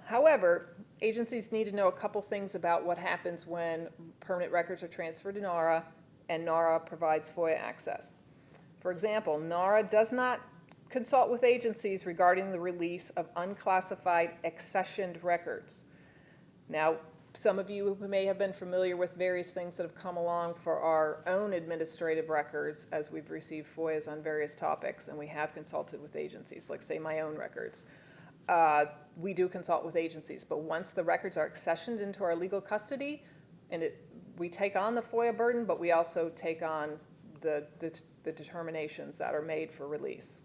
However, agencies need to know a couple things about what happens when permanent records are transferred to NARA and NARA provides FOIA access. For example, NARA does not consult with agencies regarding the release of unclassified accessioned records. Now, some of you who may have been familiar with various things that have come along for our own administrative records as we've received FOIAs on various topics, and we have consulted with agencies, like say my own records. We do consult with agencies, but once the records are accessioned into our legal custody, and we take on the FOIA burden, but we also take on the determinations that are made for release.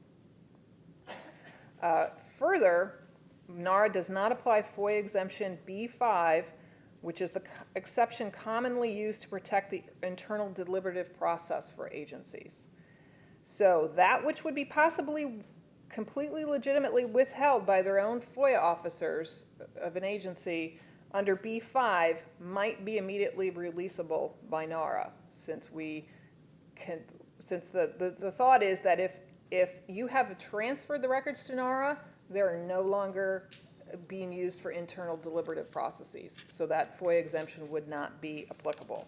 Further, NARA does not apply FOIA exemption B5, which is the exception commonly used to protect the internal deliberative process for agencies. So that which would be possibly completely legitimately withheld by their own FOIA officers of an agency under B5 might be immediately releasable by NARA, since the thought is that if you have transferred the records to NARA, they're no longer being used for internal deliberative processes, so that FOIA exemption would not be applicable.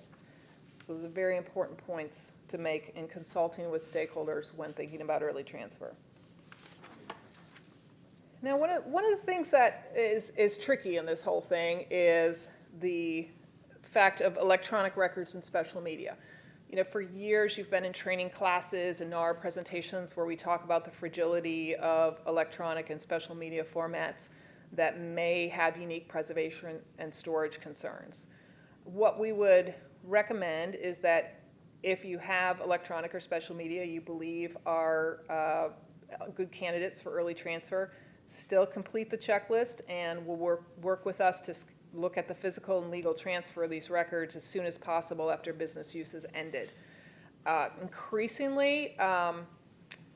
So those are very important points to make in consulting with stakeholders when thinking about early transfer. Now, one of the things that is tricky in this whole thing is the fact of electronic records and special media. You know, for years you've been in training classes and NARA presentations where we talk about the fragility of electronic and special media formats that may have unique preservation and storage concerns. what we would recommend is that if you have electronic or special media you believe are good candidates for early transfer, still complete the checklist and will work with us to look at the physical and legal transfer of these records as soon as possible after business use has ended. Increasingly,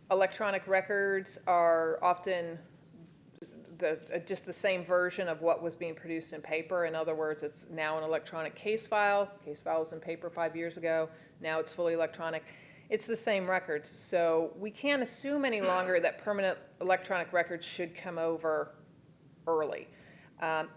electronic records are often just the same version of what was being produced in paper. In other words, it's now an electronic case file. Case file was in paper 5 years ago. Now it's fully electronic. It's the same records. So we can't assume any longer that permanent electronic records should come over early.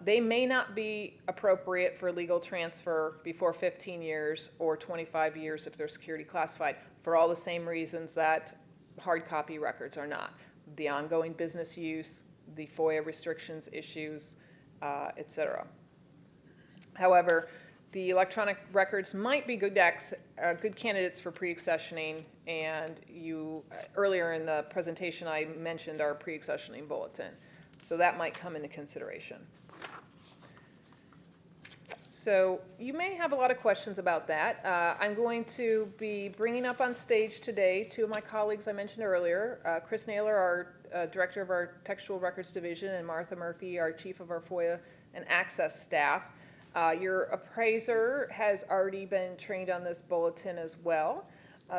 They may not be appropriate for legal transfer before 15 years or 25 years if they're security classified, for all the same reasons that hard copy records are not. The ongoing business use, the FOIA restrictions issues, et cetera. However, the electronic records might be good candidates for pre-accessioning, and earlier in the presentation I mentioned our pre-accessioning bulletin. So that might come into consideration. So you may have a lot of questions about that. I'm going to be bringing up on stage today two of my colleagues I mentioned earlier, Chris Naylor, our director of our Textual Records Division, and Martha Murphy, our chief of our FOIA and Access staff. Your appraiser has already been trained on this bulletin as well.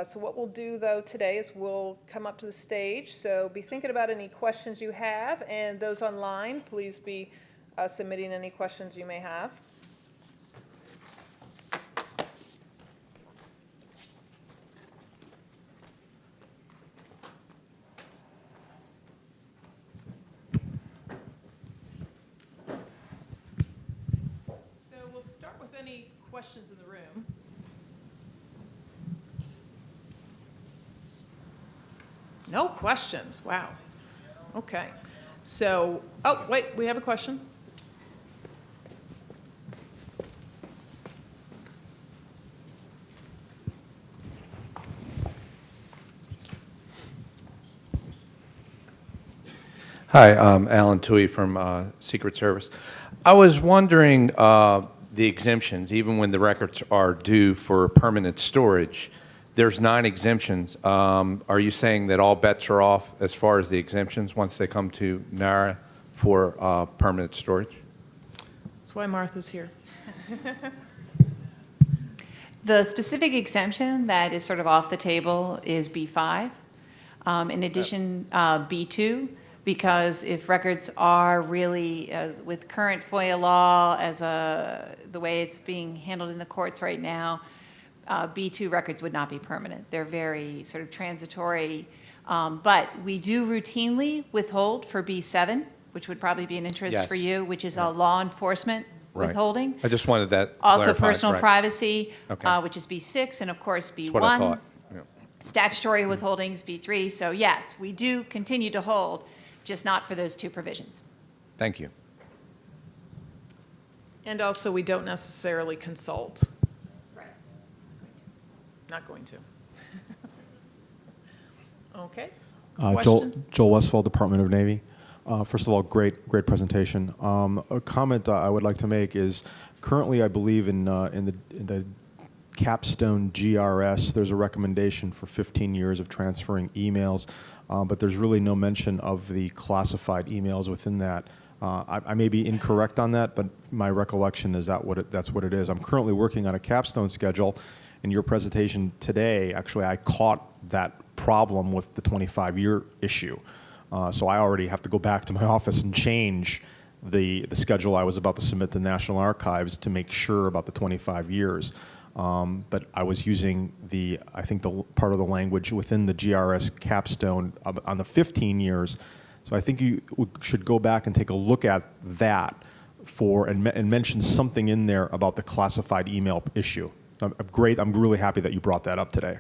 So what we'll do, though, today is we'll come up to the stage. So be thinking about any questions you have, and those online, please be submitting any questions you may have. So we'll start with any questions in the room. No questions. Wow. Okay. So, oh, wait, we have a question. Hi, I'm Alan Tui from Secret Service. I was wondering the exemptions, even when the records are due for permanent storage. There's 9 exemptions. Are you saying that all bets are off as far as the exemptions once they come to NARA for permanent storage? That's why Martha's here. The specific exemption that is sort of off the table is B5. In addition, B2, because if records are really, with current FOIA law as the way it's being handled in the courts right now, B2 records would not be permanent. They're very sort of transitory. But we do routinely withhold for B7, which would probably be an interest for you, which is a law enforcement withholding. I just wanted that Also clarified. personal privacy, Okay. which is B6, and of course B1. That's what I thought. Yeah. Statutory withholdings, B3. So yes, we do continue to hold, just not for those 2 provisions. Thank you. And also, we don't necessarily consult. Right. Not going to. Okay. Joel Westfall, Department of Navy. First of all, great presentation. A comment I would like to make is currently, I believe in the capstone GRS, there's a recommendation for 15 years of transferring emails, but there's really no mention of the classified emails within that. I may be incorrect on that, but my recollection is that's what it is. I'm currently working on a capstone schedule. In your presentation today, actually, I caught that problem with the 25-year issue. So I already have to go back to my office and change the schedule I was about to submit to the National Archives to make sure about the 25 years. But I was using I think the part of the language within the GRS capstone on the 15 years. So I think you should go back and take a look at that and mention something in there about the classified email issue. Great. I'm really happy that you brought that up today.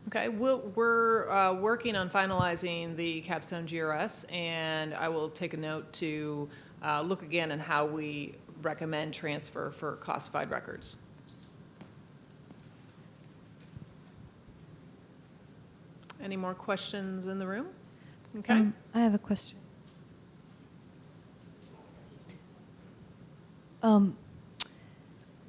Okay, we're working on finalizing the capstone GRS, and I will take a note to look again at how we recommend transfer for classified records. Any more questions in the room? Okay. I have a question.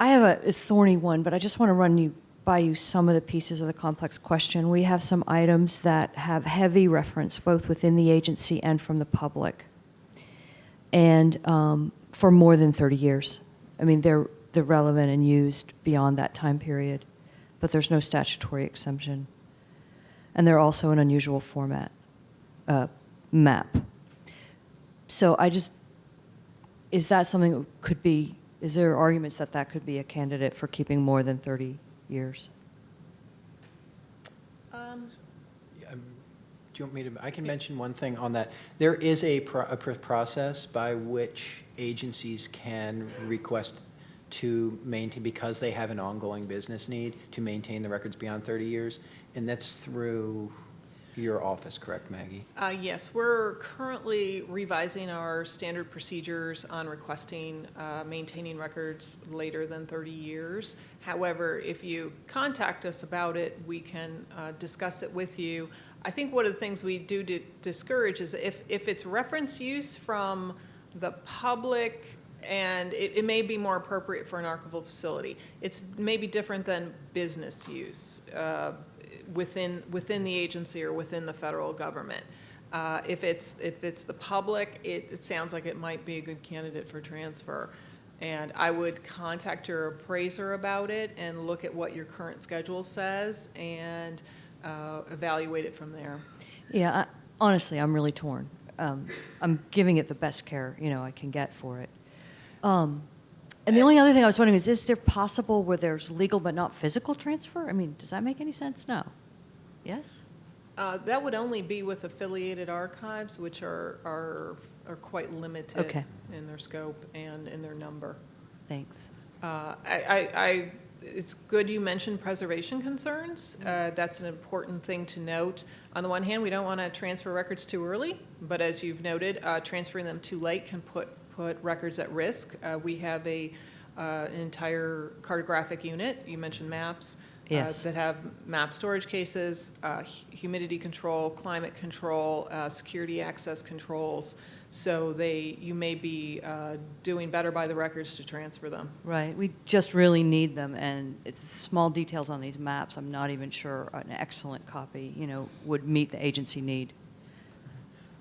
I have a thorny one, but I just want to run by you some of the pieces of the complex question. We have some items that have heavy reference both within the agency and from the public, and for more than 30 years. I mean, they're relevant and used beyond that time period, but there's no statutory exemption. And they're also an unusual format, map. So is that something that could be, is there arguments that that could be a candidate for keeping more than 30 years? Do you want me to, I can mention one thing on that. There is a process by which agencies can request to maintain, because they have an ongoing business need, to maintain the records beyond 30 years, and that's through your office, correct, Maggie? Yes, we're currently revising our standard procedures on requesting maintaining records later than 30 years. However, if you contact us about it, we can discuss it with you. I think one of the things we do to discourage is if it's reference use from the public, and it may be more appropriate for an archival facility. It's maybe different than business use within the agency or within the federal government. If it's the public, it sounds like it might be a good candidate for transfer. And I would contact your appraiser about it and look at what your current schedule says and evaluate it from there. Yeah, honestly, I'm really torn. I'm giving it the best care, I can get for it. And the only other thing I was wondering is there possible where there's legal but not physical transfer? I mean, does that make any sense? No. Yes? That would only be with affiliated archives, which are quite limited in their scope and in their number. Thanks. It's good you mentioned preservation concerns. That's an important thing to note. On the one hand, we don't want to transfer records too early, but as you've noted, transferring them too late can put records at risk. We have an entire cartographic unit. You mentioned maps. Yes. That have map storage cases, humidity control, climate control, security access controls. So you may be doing better by the records to transfer them. Right. We just really need them, and it's small details on these maps. I'm not even sure an excellent copy, would meet the agency need.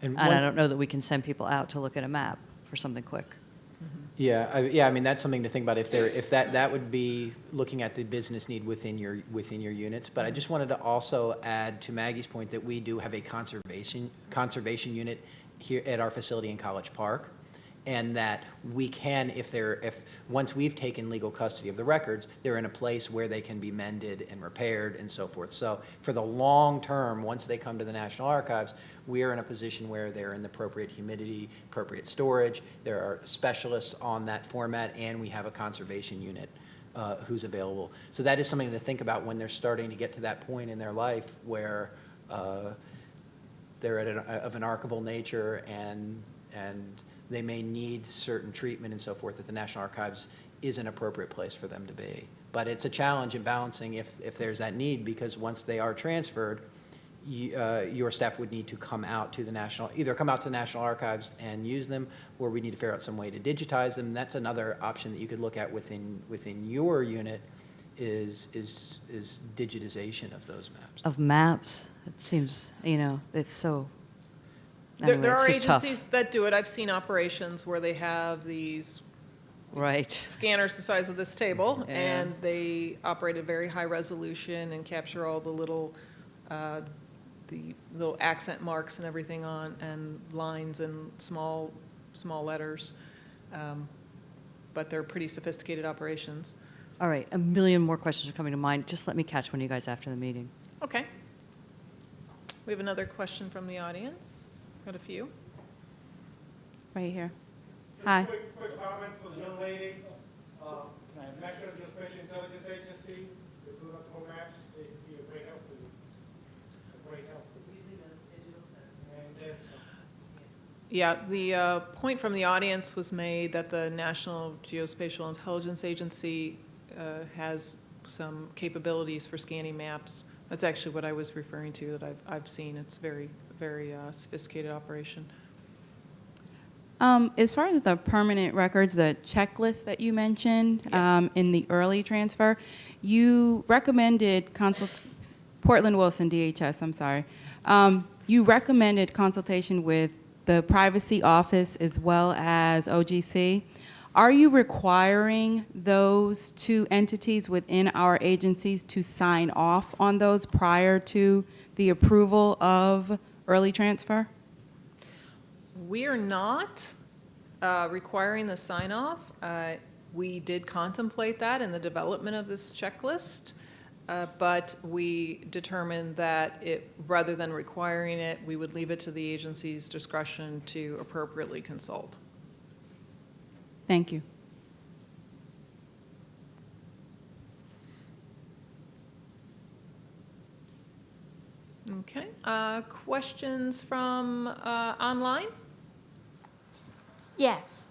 And I don't know that we can send people out to look at a map for something quick. Yeah, I mean, that's something to think about. If that would be looking at the business need within your units. But I just wanted to also add to Maggie's point that we do have a conservation unit here at our facility in College Park, and that we can, if once we've taken legal custody of the records, they're in a place where they can be mended and repaired and so forth. So for the long term, once they come to the National Archives, we are in a position where they're in the appropriate humidity, appropriate storage. There are specialists on that format, and we have a conservation unit who's available. So that is something to think about when they're starting to get to that point in their life where they're of an archival nature and they may need certain treatment and so forth, that the National Archives is an appropriate place for them to be. But it's a challenge in balancing if there's that need, because once they are transferred, your staff would need to either come out to the National Archives and use them, or we need to figure out some way to digitize them. That's another option that you could look at within your unit is digitization of those maps. Of maps? It seems, it's so... There Anyway, are it's just agencies that do it. I've seen operations where they have these scanners the size of this table, and they operate at very high resolution and capture all the little accent marks and everything on, and lines and small letters. But they're pretty sophisticated operations. All right, a million more questions are coming to mind. Just let me catch one of you guys after the meeting. Okay. We have another question from the audience. Got a few. Right here. Hi. Quick comment for the young lady. National Geospatial Intelligence Agency, they put up more maps. They can be a great help for you. A great help for you. Yeah, the point from the audience was made that the National Geospatial Intelligence Agency has some capabilities for scanning maps. That's actually what I was referring to, that I've seen. It's very, very sophisticated operation. As far as the permanent records, the checklist that you mentioned in the early transfer, you recommended Portland Wilson DHS, I'm sorry. You recommended consultation with the Privacy Office as well as OGC. Are you requiring those two entities within our agencies to sign off on those prior to the approval of early transfer? We are not requiring the sign-off. We did contemplate that in the development of this checklist, but we determined that rather than requiring it, we would leave it to the agency's discretion to appropriately consult. Thank you. Okay. Questions from online? Yes.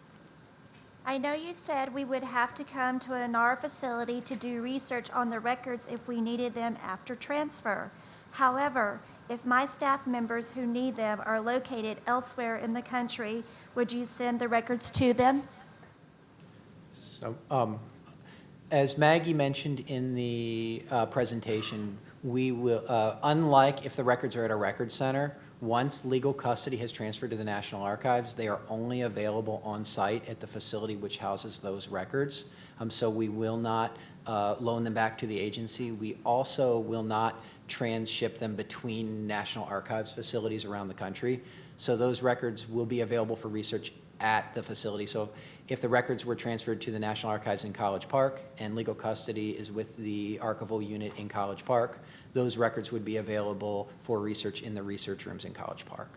I know you said we would have to come to a NARA facility to do research on the records if we needed them after transfer. However, if my staff members who need them are located elsewhere in the country, would you send the records to them? So, as Maggie mentioned in the presentation, we will, unlike if the records are at a record center, once legal custody has transferred to the National Archives, they are only available on site at the facility which houses those records. So we will not loan them back to the agency. We also will not transship them between National Archives facilities around the country. So those records will be available for research at the facility. So if the records were transferred to the National Archives in College Park and legal custody is with the archival unit in College Park, those records would be available for research in the research rooms in College Park.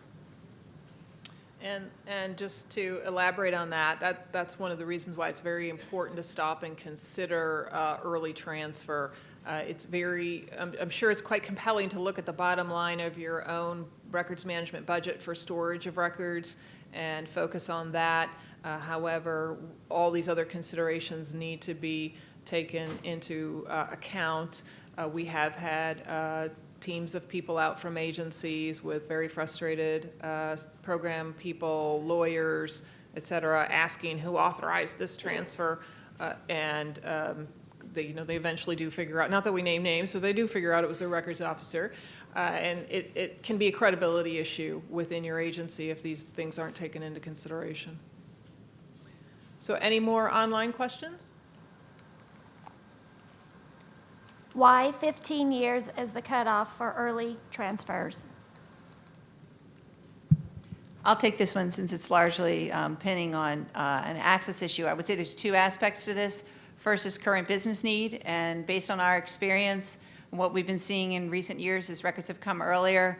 And just to elaborate on that's one of the reasons why it's very important to stop and consider early transfer. It's very, I'm sure it's quite compelling to look at the bottom line of your own records management budget for storage of records and focus on that. However, all these other considerations need to be taken into account. We have had teams of people out from agencies with very frustrated program people, lawyers, et cetera, asking who authorized this transfer. They eventually do figure out, not that we name names, so they do figure out it was their records officer. And it can be a credibility issue within your agency if these things aren't taken into consideration. So any more online questions? Why 15 years as the cutoff for early transfers? I'll take this one since it's largely pinning on an access issue. I would say there's two aspects to this. First is current business need, and based on our experience and what we've been seeing in recent years as records have come earlier,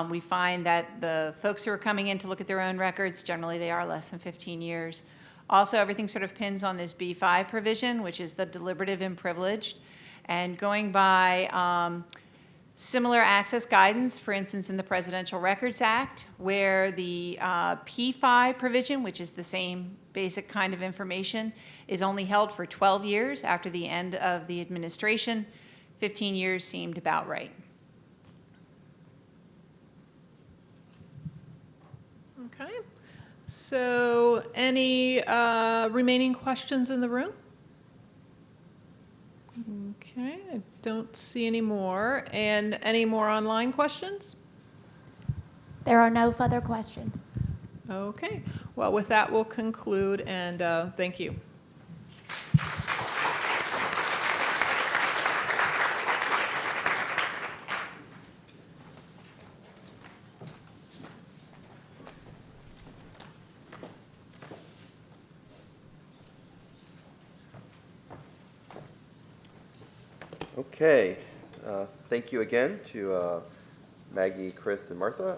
we find that the folks who are coming in to look at their own records, generally they are less than 15 years. Also, everything sort of pins on this B5 provision, which is the deliberative and privileged. And going by similar access guidance, for instance, in the Presidential Records Act, where the P5 provision, which is the same basic kind of information, is only held for 12 years after the end of the administration. 15 years seemed about right. Okay. So any remaining questions in the room? Okay, I don't see any more. And any more online questions? There are no further questions. Okay. Well, with that, we'll conclude, and thank you. Okay, thank you again to Maggie, Chris, and Martha.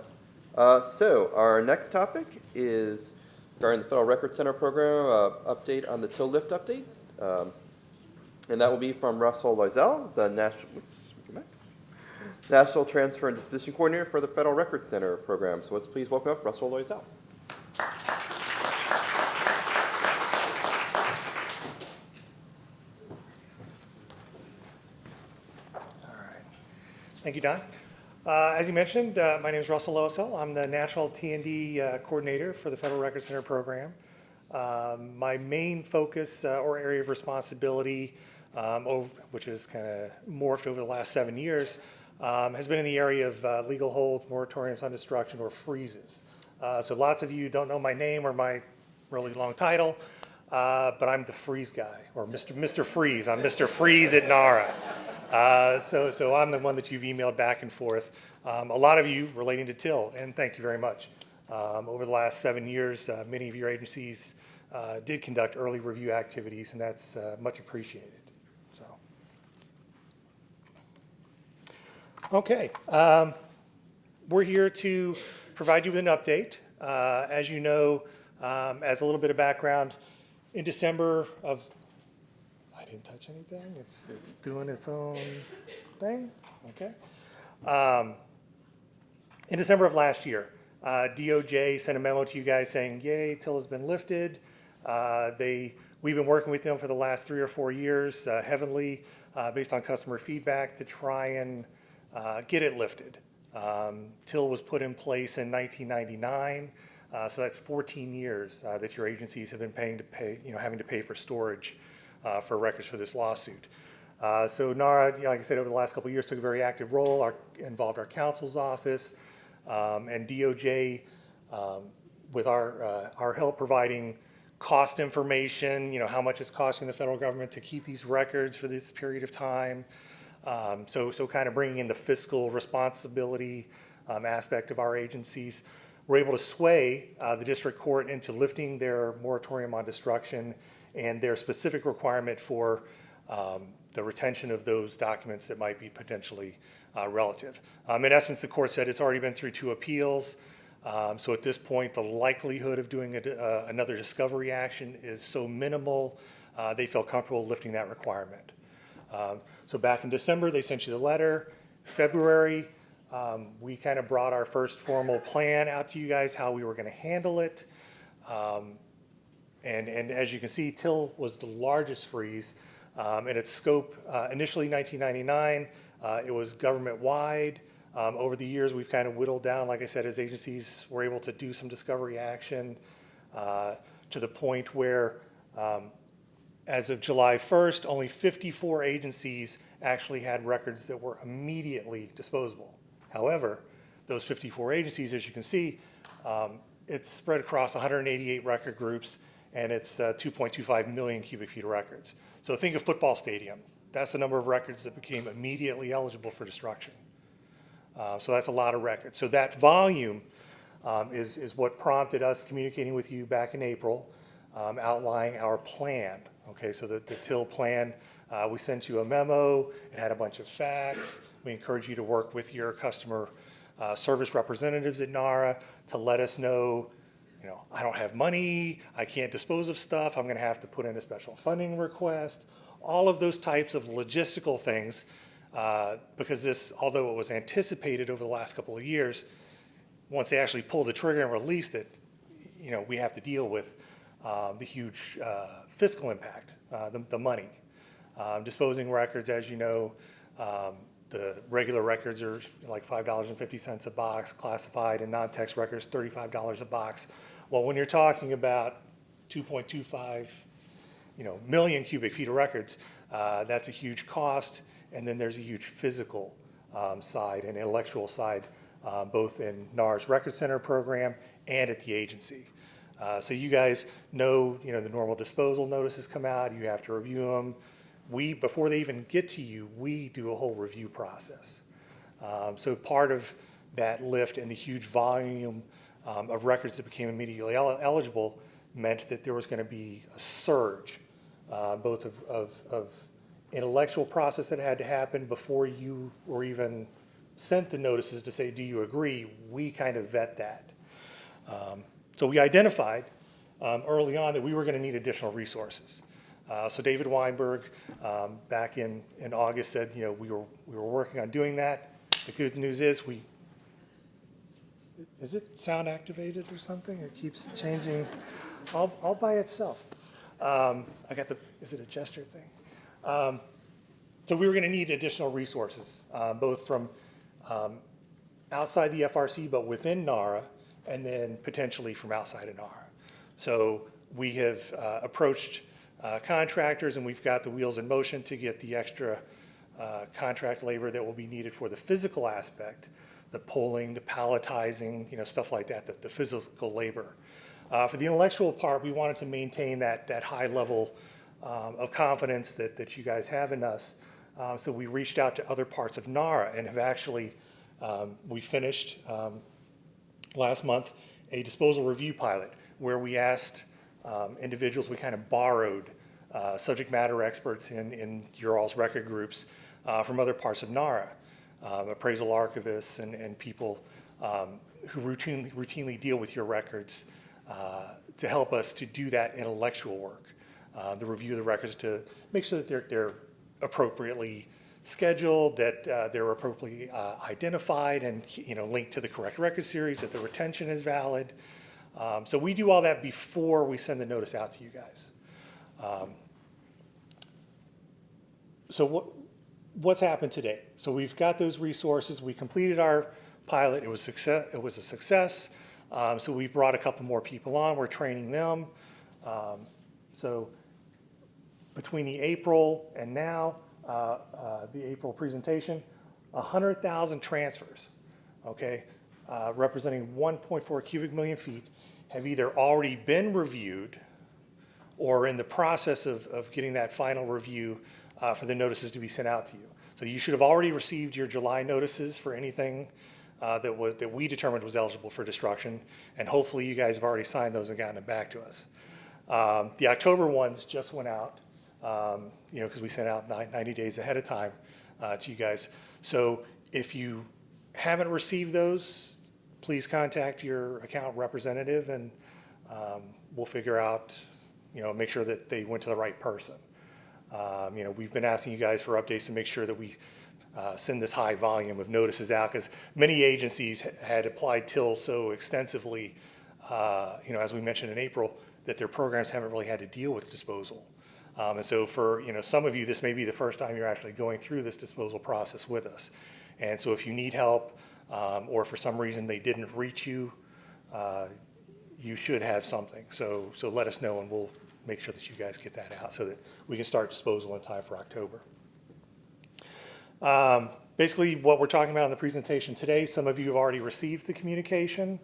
So our next topic is regarding the Federal Record Center program, update on the till lift update. And that will be from Russell Loiselle, the National Transfer and Disposition Coordinator for the Federal Record Center program. So let's please welcome up Russell Loiselle. Thank you, Don. As you mentioned, my name is Russell Loiselle. I'm the National T&D Coordinator for the Federal Record Center program. My main focus or area of responsibility, which has kind of morphed over the last 7 years, has been in the area of legal holds, moratoriums on destruction, or freezes. So lots of you don't know my name or my really long title, but I'm the freeze guy, or Mr. Freeze. I'm Mr. Freeze at NARA. So I'm the one that you've emailed back and forth. A lot of you relating to TIL, and thank you very much. Over the last 7 years, many of your agencies did conduct early review activities, and that's much appreciated. So, okay, we're here to provide you with an update. As you know, as a little bit of background, in December of I didn't touch anything. It's doing its own thing. Okay. In December of last year, DOJ sent a memo to you guys saying, "Yay, TIL has been lifted." We've been working with them for the last 3 or 4 years, heavily based on customer feedback to try and get it lifted. TIL was put in place in 1999, so that's 14 years that your agencies have been having to pay for storage. For records for this lawsuit. So NARA, like I said, over the last couple of years took a very active role, involved our counsel's office, and DOJ with our help providing cost information, how much it's costing the federal government to keep these records for this period of time. So kind of bringing in the fiscal responsibility aspect of our agencies. We're able to sway the district court into lifting their moratorium on destruction and their specific requirement for the retention of those documents that might be potentially relative. In essence, the court said it's already been through 2 appeals, so at this point, the likelihood of doing another discovery action is so minimal, they feel comfortable lifting that requirement. So back in December, they sent you the letter. February, we kind of brought our first formal plan out to you guys, how we were going to handle it. And as you can see, TIL was the largest freeze in its scope. Initially 1999, it was government-wide. Over the years, we've kind of whittled down, like I said, as agencies were able to do some discovery action to the point where, as of July 1st, only 54 agencies actually had records that were immediately disposable. However, those 54 agencies, as you can see, it's spread across 188 record groups, and it's 2.25 million cubic feet of records. So think of football stadium. That's the number of records that became immediately eligible for destruction. So that's a lot of records. So that volume is what prompted us communicating with you back in April, outlining our plan. Okay, so the TIL plan, we sent you a memo. It had a bunch of facts. We encourage you to work with your customer service representatives at NARA to let us know, I don't have money, I can't dispose of stuff, I'm going to have to put in a special funding request, all of those types of logistical things, because this, although it was anticipated over the last couple of years, once they actually pulled the trigger and released it, we have to deal with the huge fiscal impact, the money. Disposing records, as you know, the regular records are like $5.50 a box, classified and non-text records $35 a box. Well, when you're talking about 2.25 million cubic feet of records, that's a huge cost, and then there's a huge physical side and intellectual side, both in NARA's Record Center program and at the agency. So you guys know, the normal disposal notices come out, you have to review them. Before they even get to you, we do a whole review process. So part of that lift and the huge volume of records that became immediately eligible meant that there was going to be a surge, both of intellectual process that had to happen before you were even sent the notices to say, do you agree? We kind of vet that. So we identified early on that we were going to need additional resources. So David Weinberg, back in August, said, we were working on doing that. The good news is is it sound activated or something? It keeps changing all by itself. Is it a gesture thing? So we were going to need additional resources, both from outside the FRC, but within NARA, and then potentially from outside of NARA. So we have approached contractors, and we've got the wheels in motion to get the extra contract labor that will be needed for the physical aspect, the polling, the palletizing, stuff like that, the physical labor. For the intellectual part, we wanted to maintain that high level of confidence that you guys have in us. So we reached out to other parts of NARA and have actually, we finished last month a disposal review pilot where we asked individuals, we kind of borrowed subject matter experts in your all's record groups from other parts of NARA, appraisal archivists and people who routinely deal with your records to help us to do that intellectual work, the review of the records to make sure that they're appropriately scheduled, that they're appropriately identified and linked to the correct record series, that the retention is valid. So we do all that before we send the notice out to you guys. So what's happened today? So we've got those resources. We completed our pilot. It was a success. So we've brought a couple more people on. We're training them. So between the April and now, the April presentation, 100,000 transfers, okay, representing 1.4 cubic million feet have either already been reviewed or in the process of getting that final review for the notices to be sent out to you. So you should have already received your July notices for anything that we determined was eligible for destruction, and hopefully you guys have already signed those and gotten them back to us. The October ones just went out, because we sent out 90 days ahead of time to you guys. So if you haven't received those, please contact your account representative, and we'll figure out, make sure that they went to the right person. We've been asking you guys for updates to make sure that we send this high volume of notices out, because many agencies had applied TIL so extensively, as we mentioned in April, that their programs haven't really had to deal with disposal. And so for some of you, this may be the first time you're actually going through this disposal process with us. And so if you need help, or for some reason they didn't reach you, you should have something. So let us know, and we'll make sure that you guys get that out so that we can start disposal in time for October. Basically, what we're talking about in the presentation today, some of you have already received the communication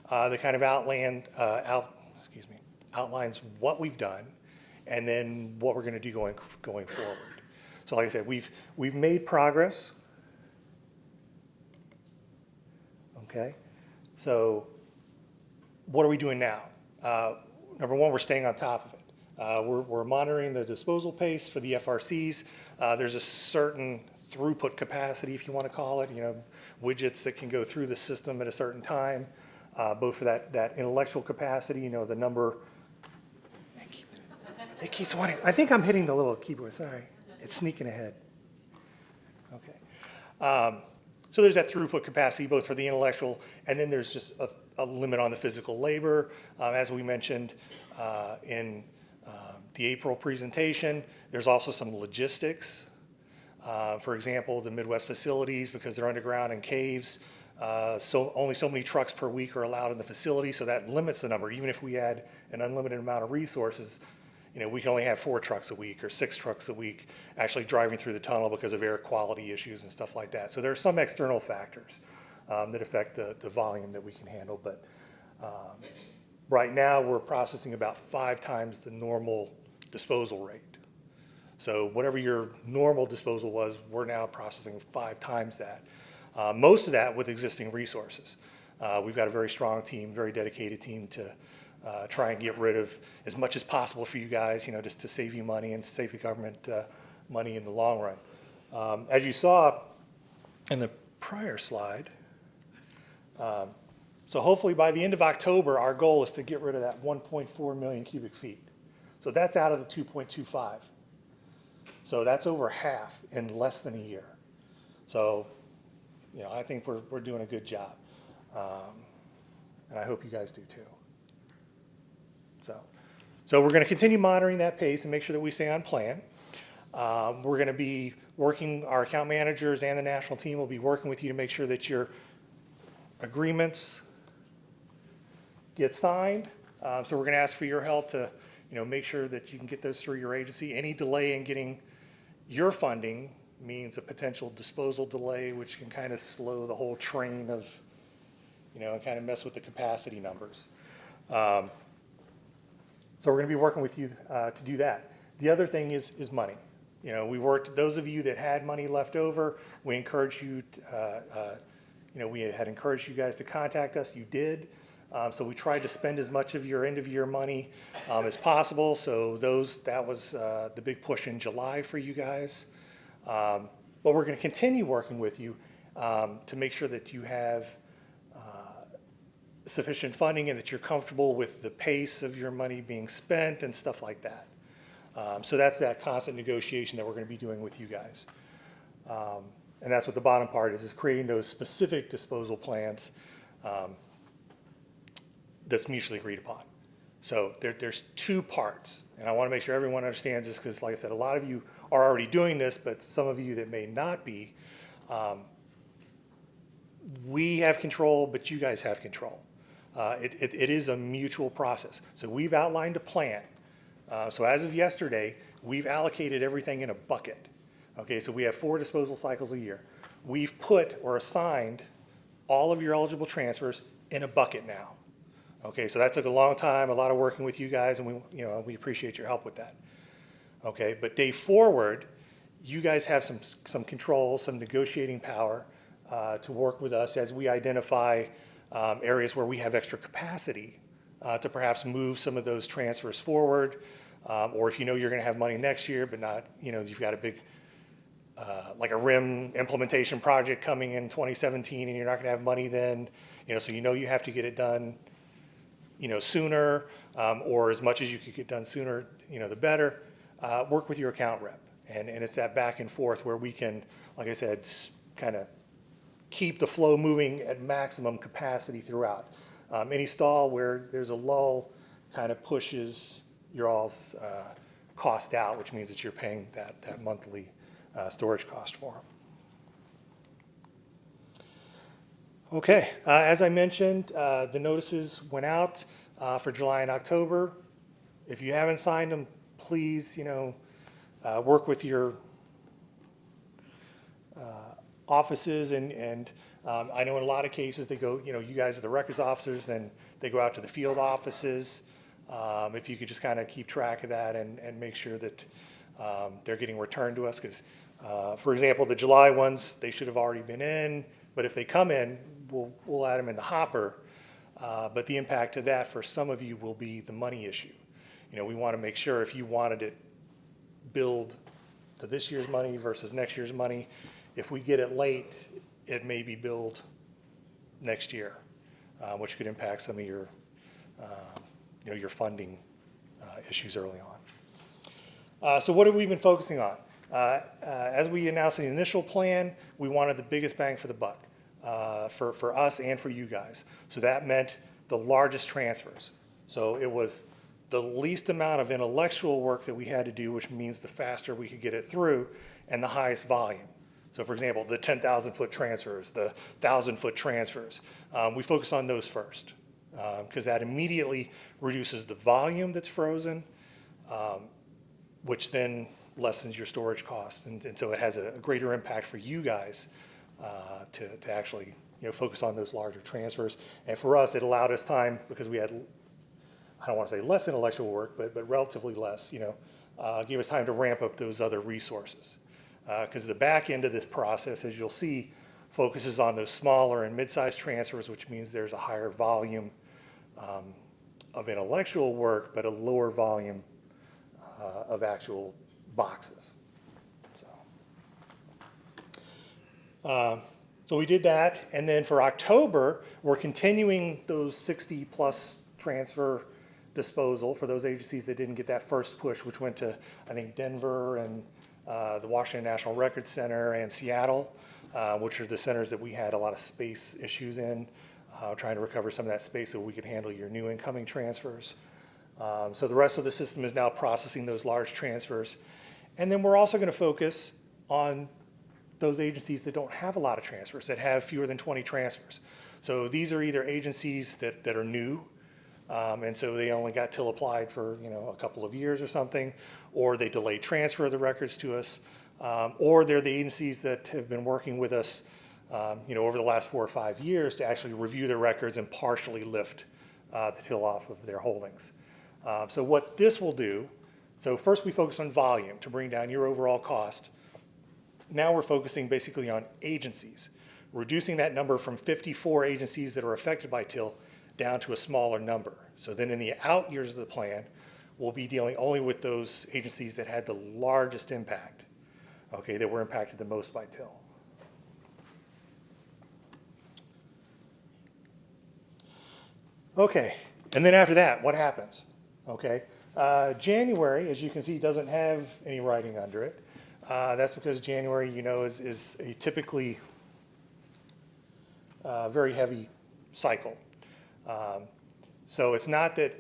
that kind of outlines what we've done and then what we're going to do going forward. So like I said, we've made progress. Okay, so what are we doing now? Number one, we're staying on top of it. We're monitoring the disposal pace for the FRCs. There's a certain throughput capacity, if you want to call it, widgets that can go through the system at a certain time, both for that intellectual capacity, the number. It keeps wanting. I think I'm hitting the little keyboard. Sorry, it's sneaking ahead. Okay. So there's that throughput capacity, both for the intellectual, and then there's just a limit on the physical labor. As we mentioned in the April presentation, there's also some logistics. For example, the Midwest facilities, because they're underground in caves, only so many trucks per week are allowed in the facility, so that limits the number. Even if we had an unlimited amount of resources, we can only have 4 trucks a week or 6 trucks a week actually driving through the tunnel because of air quality issues and stuff like that. So there are some external factors that affect the volume that we can handle. But right now we're processing about 5 times the normal disposal rate. So whatever your normal disposal was, we're now processing 5 times that. Most of that with existing resources. We've got a very strong team, very dedicated team to try and get rid of as much as possible for you guys, just to save you money and save the government money in the long run. As you saw in the prior slide, so hopefully by the end of October, our goal is to get rid of that 1.4 million cubic feet. So that's out of the 2.25. So that's over half in less than a year. So, I think we're doing a good job. And I hope you guys do too. So we're going to continue monitoring that pace and make sure that we stay on plan. We're going to be working, our account managers and the national team will be working with you to make sure that you're agreements get signed. So we're going to ask for your help to, make sure that you can get those through your agency. Any delay in getting your funding means a potential disposal delay, which can kind of slow the whole train of, and kind of mess with the capacity numbers. So we're going to be working with you to do that. The other thing is money. We worked, those of you that had money left over, we encouraged you, we had encouraged you guys to contact us. You did. So we tried to spend as much of your end of year money as possible. So that was the big push in July for you guys. But we're going to continue working with you to make sure that you have sufficient funding and that you're comfortable with the pace of your money being spent and stuff like that. So that's that constant negotiation that we're going to be doing with you guys. And that's what the bottom part is creating those specific disposal plans that's mutually agreed upon. So there's two parts, and I want to make sure everyone understands this because, like I said, a lot of you are already doing this, but some of you that may not be, we have control, but you guys have control. It is a mutual process. So we've outlined a plan. So as of yesterday, we've allocated everything in a bucket. Okay, so we have 4 disposal cycles a year. We've put or assigned all of your eligible transfers in a bucket now. Okay, so that took a long time, a lot of working with you guys, and we appreciate your help with that. Okay, but day forward, you guys have some control, some negotiating power to work with us as we identify areas where we have extra capacity to perhaps move some of those transfers forward, or if you're going to have money next year, but not, you've got a big, like a RIM implementation project coming in 2017, and you're not going to have money then, so you have to get it done, sooner, or as much as you could get done sooner, the better. Work with your account rep, and it's that back and forth where we can, like I said, kind of keep the flow moving at maximum capacity throughout. Any stall where there's a lull kind of pushes your all's cost out, which means that you're paying that monthly storage cost for them. Okay, as I mentioned, the notices went out for July and October. If you haven't signed them, please, work with your offices and I know in a lot of cases they go, you guys are the records officers and they go out to the field offices. If you could just kind of keep track of that and make sure that they're getting returned to us because, for example, the July ones, they should have already been in, but if they come in, we'll add them in the hopper. But the impact of that for some of you will be the money issue. We want to make sure if you wanted it billed to this year's money versus next year's money, if we get it late, it may be billed next year, which could impact some of your, your funding issues early on. So what have we been focusing on? As we announced in the initial plan, we wanted the biggest bang for the buck for us and for you guys. So that meant the largest transfers. So it was the least amount of intellectual work that we had to do, which means the faster we could get it through, and the highest volume. So for example, the 10,000-foot transfers, the 1,000-foot transfers, we focus on those first because that immediately reduces the volume that's frozen, which then lessens your storage costs. And so it has a greater impact for you guys to actually focus on those larger transfers. And for us, it allowed us time because we had, I don't want to say less intellectual work, but relatively less, gave us time to ramp up those other resources. Because the back end of this process, as you'll see, focuses on those smaller and mid-sized transfers, which means there's a higher volume of intellectual work, but a lower volume of actual boxes. So we did that, and then for October, we're continuing those 60-plus transfer disposal for those agencies that didn't get that first push, which went to, I think, Denver and the Washington National Records Center and Seattle, which are the centers that we had a lot of space issues in, trying to recover some of that space so we could handle your new incoming transfers. So the rest of the system is now processing those large transfers. And then we're also going to focus on those agencies that don't have a lot of transfers, that have fewer than 20 transfers. So these are either agencies that are new, and so they only got TIL applied for, a couple of years or something, or they delayed transfer of the records to us, or they're the agencies that have been working with us, over the last 4 or 5 years to actually review their records and partially lift the TIL off of their holdings. So what this will do, so first we focus on volume to bring down your overall cost. Now we're focusing basically on agencies, reducing that number from 54 agencies that are affected by TIL down to a smaller number. So then in the out years of the plan, we'll be dealing only with those agencies that had the largest impact, okay, that were impacted the most by TIL. Okay, and then after that, what happens? Okay, January, as you can see, doesn't have any writing under it. That's because January, is a typically very heavy cycle. So it's not that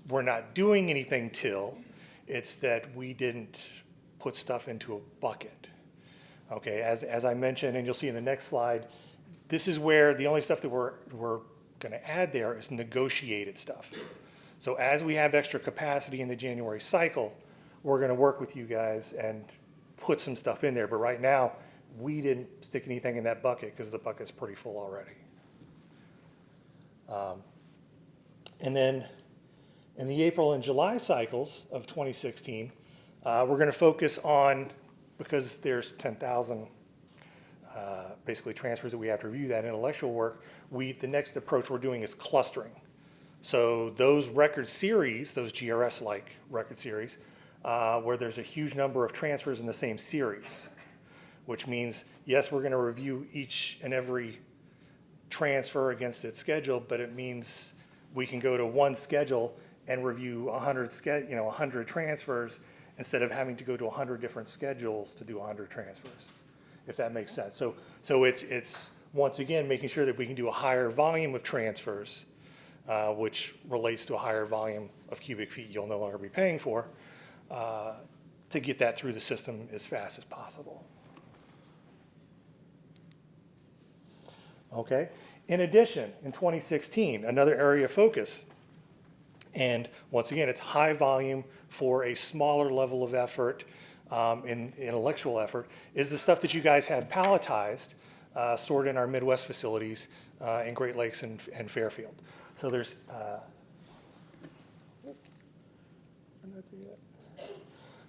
we're not doing anything TIL, it's that we didn't put stuff into a bucket. Okay, as I mentioned, and you'll see in the next slide, this is where the only stuff that we're going to add there is negotiated stuff. So as we have extra capacity in the January cycle, we're going to work with you guys and put some stuff in there. But right now, we didn't stick anything in that bucket because the bucket's pretty full already. And then in the April and July cycles of 2016, we're going to focus on, because there's 10,000 basically transfers that we have to review, that intellectual work, the next approach we're doing is clustering. So those record series, those GRS-like record series, where there's a huge number of transfers in the same series, which means, yes, we're going to review each and every transfer against its schedule, but it means we can go to one schedule and review 100 transfers instead of having to go to 100 different schedules to do 100 transfers, if that makes sense. So it's once again making sure that we can do a higher volume of transfers, which relates to a higher volume of cubic feet you'll no longer be paying for, to get that through the system as fast as possible. Okay. In addition, in 2016, another area of focus, and once again, it's high volume for a smaller level of effort, in intellectual effort, is the stuff that you guys have palletized, stored in our Midwest facilities in Great Lakes and Fairfield. So there's,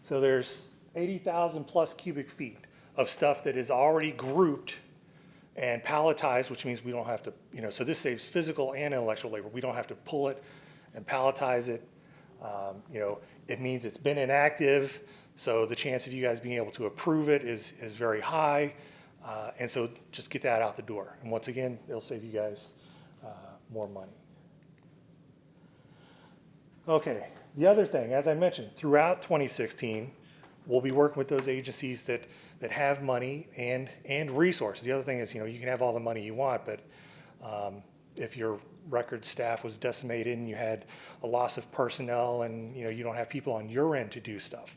so there's 80,000 plus cubic feet of stuff that is already grouped and palletized, which means we don't have to, so this saves physical and intellectual labor. We don't have to pull it and palletize it. It means it's been inactive, so the chance of you guys being able to approve it is very high. And so just get that out the door. And once again, it'll save you guys more money. Okay, the other thing, as I mentioned, throughout 2016, we'll be working with those agencies that have money and resources. The other thing is, you can have all the money you want, but if your record staff was decimated and you had a loss of personnel and you don't have people on your end to do stuff,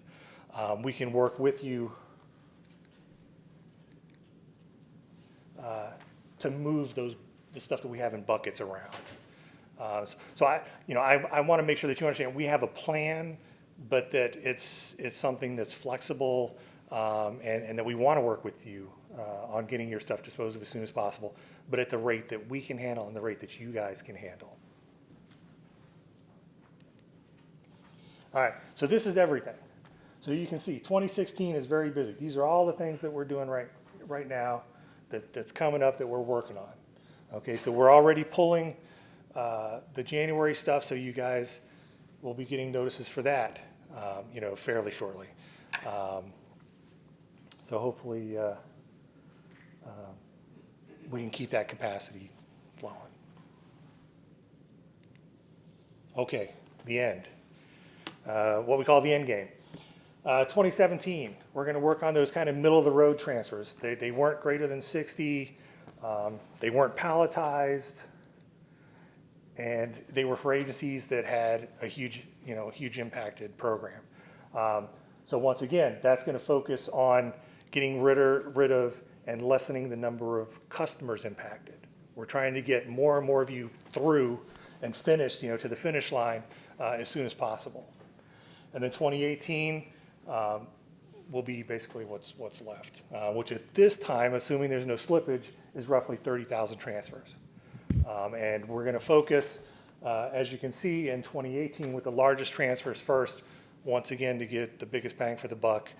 we can work with you to move the stuff that we have in buckets around. So I want to make sure that you understand we have a plan, but that it's something that's flexible, and that we want to work with you on getting your stuff disposed of as soon as possible, but at the rate that we can handle and the rate that you guys can handle. All right, so this is everything. So you can see 2016 is very busy. These are all the things that we're doing right now that's coming up that we're working on. Okay, so we're already pulling the January stuff, so you guys will be getting notices for that, fairly shortly. So hopefully we can keep that capacity flowing. Okay, the end. What we call the end game. 2017, we're going to work on those kind of middle-of-the-road transfers. They weren't greater than 60. They weren't palletized. And they were for agencies that had a huge impacted program. So once again, that's going to focus on getting rid of and lessening the number of customers impacted. We're trying to get more and more of you through and finished, to the finish line as soon as possible. And then 2018 will be basically what's left, which at this time, assuming there's no slippage, is roughly 30,000 transfers. And we're going to focus, as you can see, in 2018 with the largest transfers first, once again to get the biggest bang for the buck,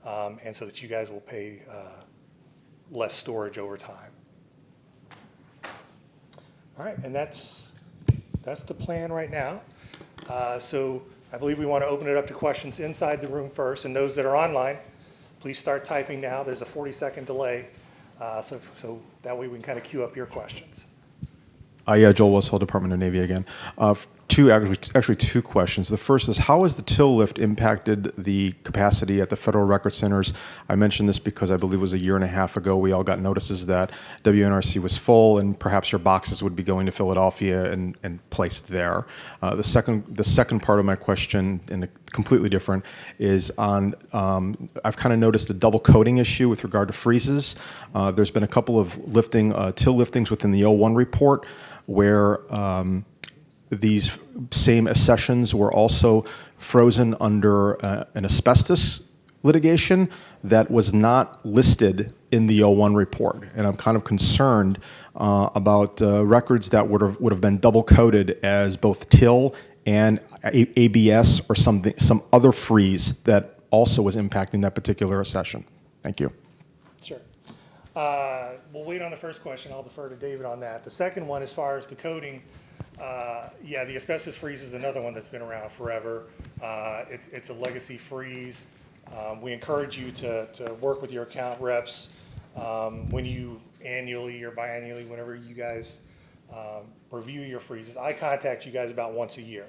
and so that you guys will pay less storage over time. All right, and that's the plan right now. So I believe we want to open it up to questions inside the room first, and those that are online, please start typing now. There's a 40-second delay, so that way we can kind of queue up your questions. Yeah, Joel Loiselle, Department of Navy again. Actually two questions. The first is, how has the till lift impacted the capacity at the Federal Record Centers? I mentioned this because I believe it was a year and a half ago we all got notices that WNRC was full and perhaps your boxes would be going to Philadelphia and placed there. The second part of my question, and completely different, is on, I've kind of noticed a double coding issue with regard to freezes. There's been a couple of till liftings within the 01 report where these same accessions were also frozen under an asbestos litigation that was not listed in the 01 report. And I'm kind of concerned about records that would have been double coded as both till and ABS or some other freeze that also was impacting that particular accession. Thank you. Sure. We'll wait on the first question. I'll defer to David on that. The second one, as far as the coding, yeah, the asbestos freeze is another one that's been around forever. It's a legacy freeze. We encourage you to work with your account reps when you annually or biannually, whenever you guys review your freezes. I contact you guys about once a year.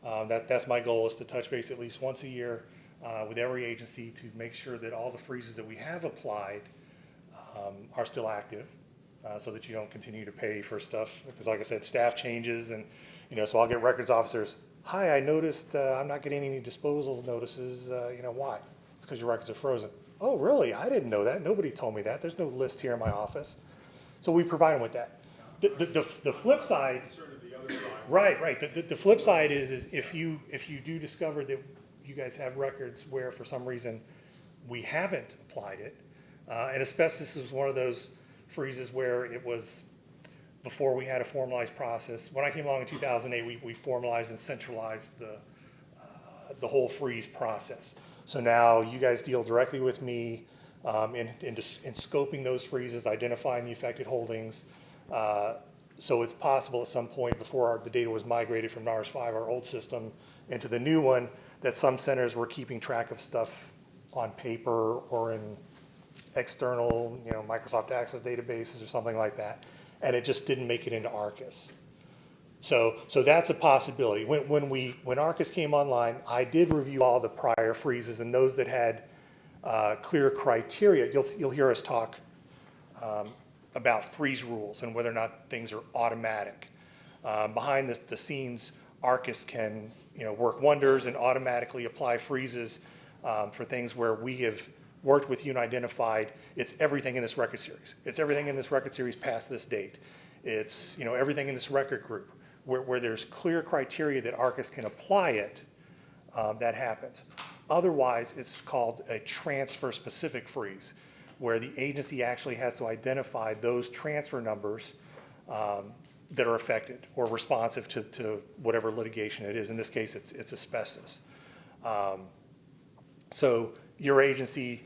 That's my goal, is to touch base at least once a year with every agency to make sure that all the freezes that we have applied are still active. So that you don't continue to pay for stuff, because like I said, staff changes, and so I'll get records officers, hi, I noticed I'm not getting any disposal notices, why? It's because your records are frozen. Oh, really? I didn't know that. Nobody told me that. There's no list here in my office. So we provide them with that. The flip side, right. The flip side is if you do discover that you guys have records where for some reason we haven't applied it, and asbestos is one of those freezes where it was before we had a formalized process. When I came along in 2008, we formalized and centralized the whole freeze process. So now you guys deal directly with me in scoping those freezes, identifying the affected holdings. So it's possible at some point before the data was migrated from NARS 5, our old system, into the new one, that some centers were keeping track of stuff on paper or in external, Microsoft Access databases or something like that, and it just didn't make it into ARCIS. So that's a possibility. When ARCIS came online, I did review all the prior freezes, and those that had clear criteria. You'll hear us talk about freeze rules and whether or not things are automatic. Behind the scenes, ARCIS can work wonders and automatically apply freezes for things where we have worked with you and identified it's everything in this record series. It's everything in this record series past this date. It's everything in this record group where there's clear criteria that ARCIS can apply it, that happens. Otherwise, it's called a transfer-specific freeze, where the agency actually has to identify those transfer numbers that are affected or responsive to whatever litigation it is. In this case, it's asbestos. So your agency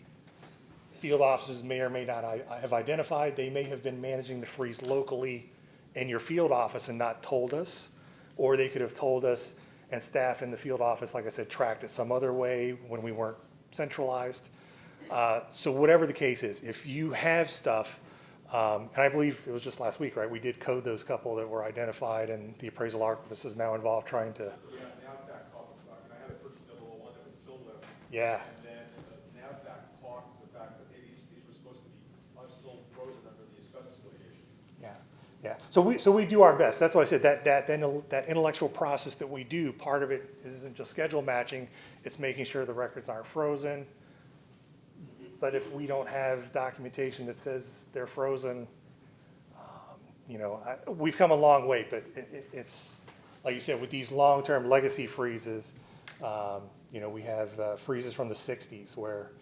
field offices may or may not have identified. They may have been managing the freeze locally in your field office and not told us, or they could have told us and staff in the field office, like I said, tracked it some other way when we weren't centralized. So whatever the case is, if you have stuff, and I believe it was just last week, right? We did code those couple that were identified, and the appraisal office is now involved trying to. Yeah, NAVFAC caught the fact, and I had a first double one that was still left. Yeah. And then NAVFAC caught the fact that maybe these were supposed to be still frozen under the asbestos litigation. Yeah. So we do our best. That's why I said that intellectual process that we do, part of it isn't just schedule matching, it's making sure the records aren't frozen. But if we don't have documentation that says they're frozen, we've come a long way, but it's, like you said, with these long-term legacy freezes, we have freezes from the 60s where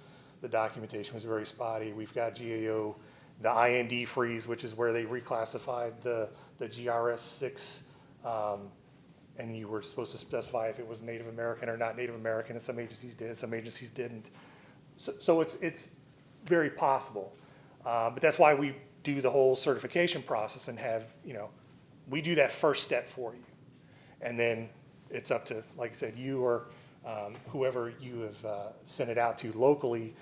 the documentation was very spotty. We've got GAO, the IND freeze, which is where they reclassified the GRS 6, and you were supposed to specify if it was Native American or not Native American, and some agencies did, some agencies didn't. So it's very possible. But that's why we do the whole certification process and have, we do that first step for you. And then it's up to, like I said, you or whoever you have sent it out to locally,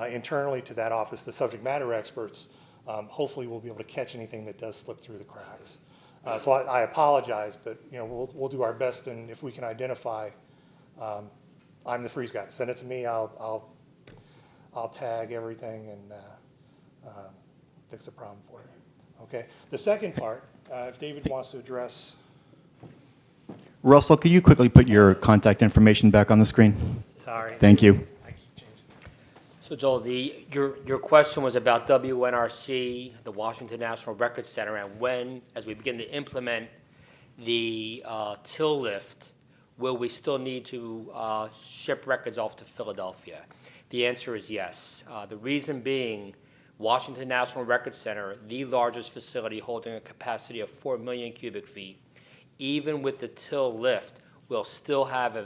internally to that office, the subject matter experts, hopefully we'll be able to catch anything that does slip through the cracks. So I apologize, but we'll do our best, and if we can identify, I'm the freeze guy. Send it to me. I'll tag everything and fix the problem for you. Okay. The second part, if David wants to address. Russell, could you quickly put your contact information back on the screen? Sorry. Thank you. So Joel, your question was about WNRC, the Washington National Records Center, and when, as we begin to implement the till lift, will we still need to ship records off to Philadelphia? The answer is yes. The reason being, Washington National Records Center, the largest facility holding a capacity of 4 million cubic feet, even with the till lift, will still have an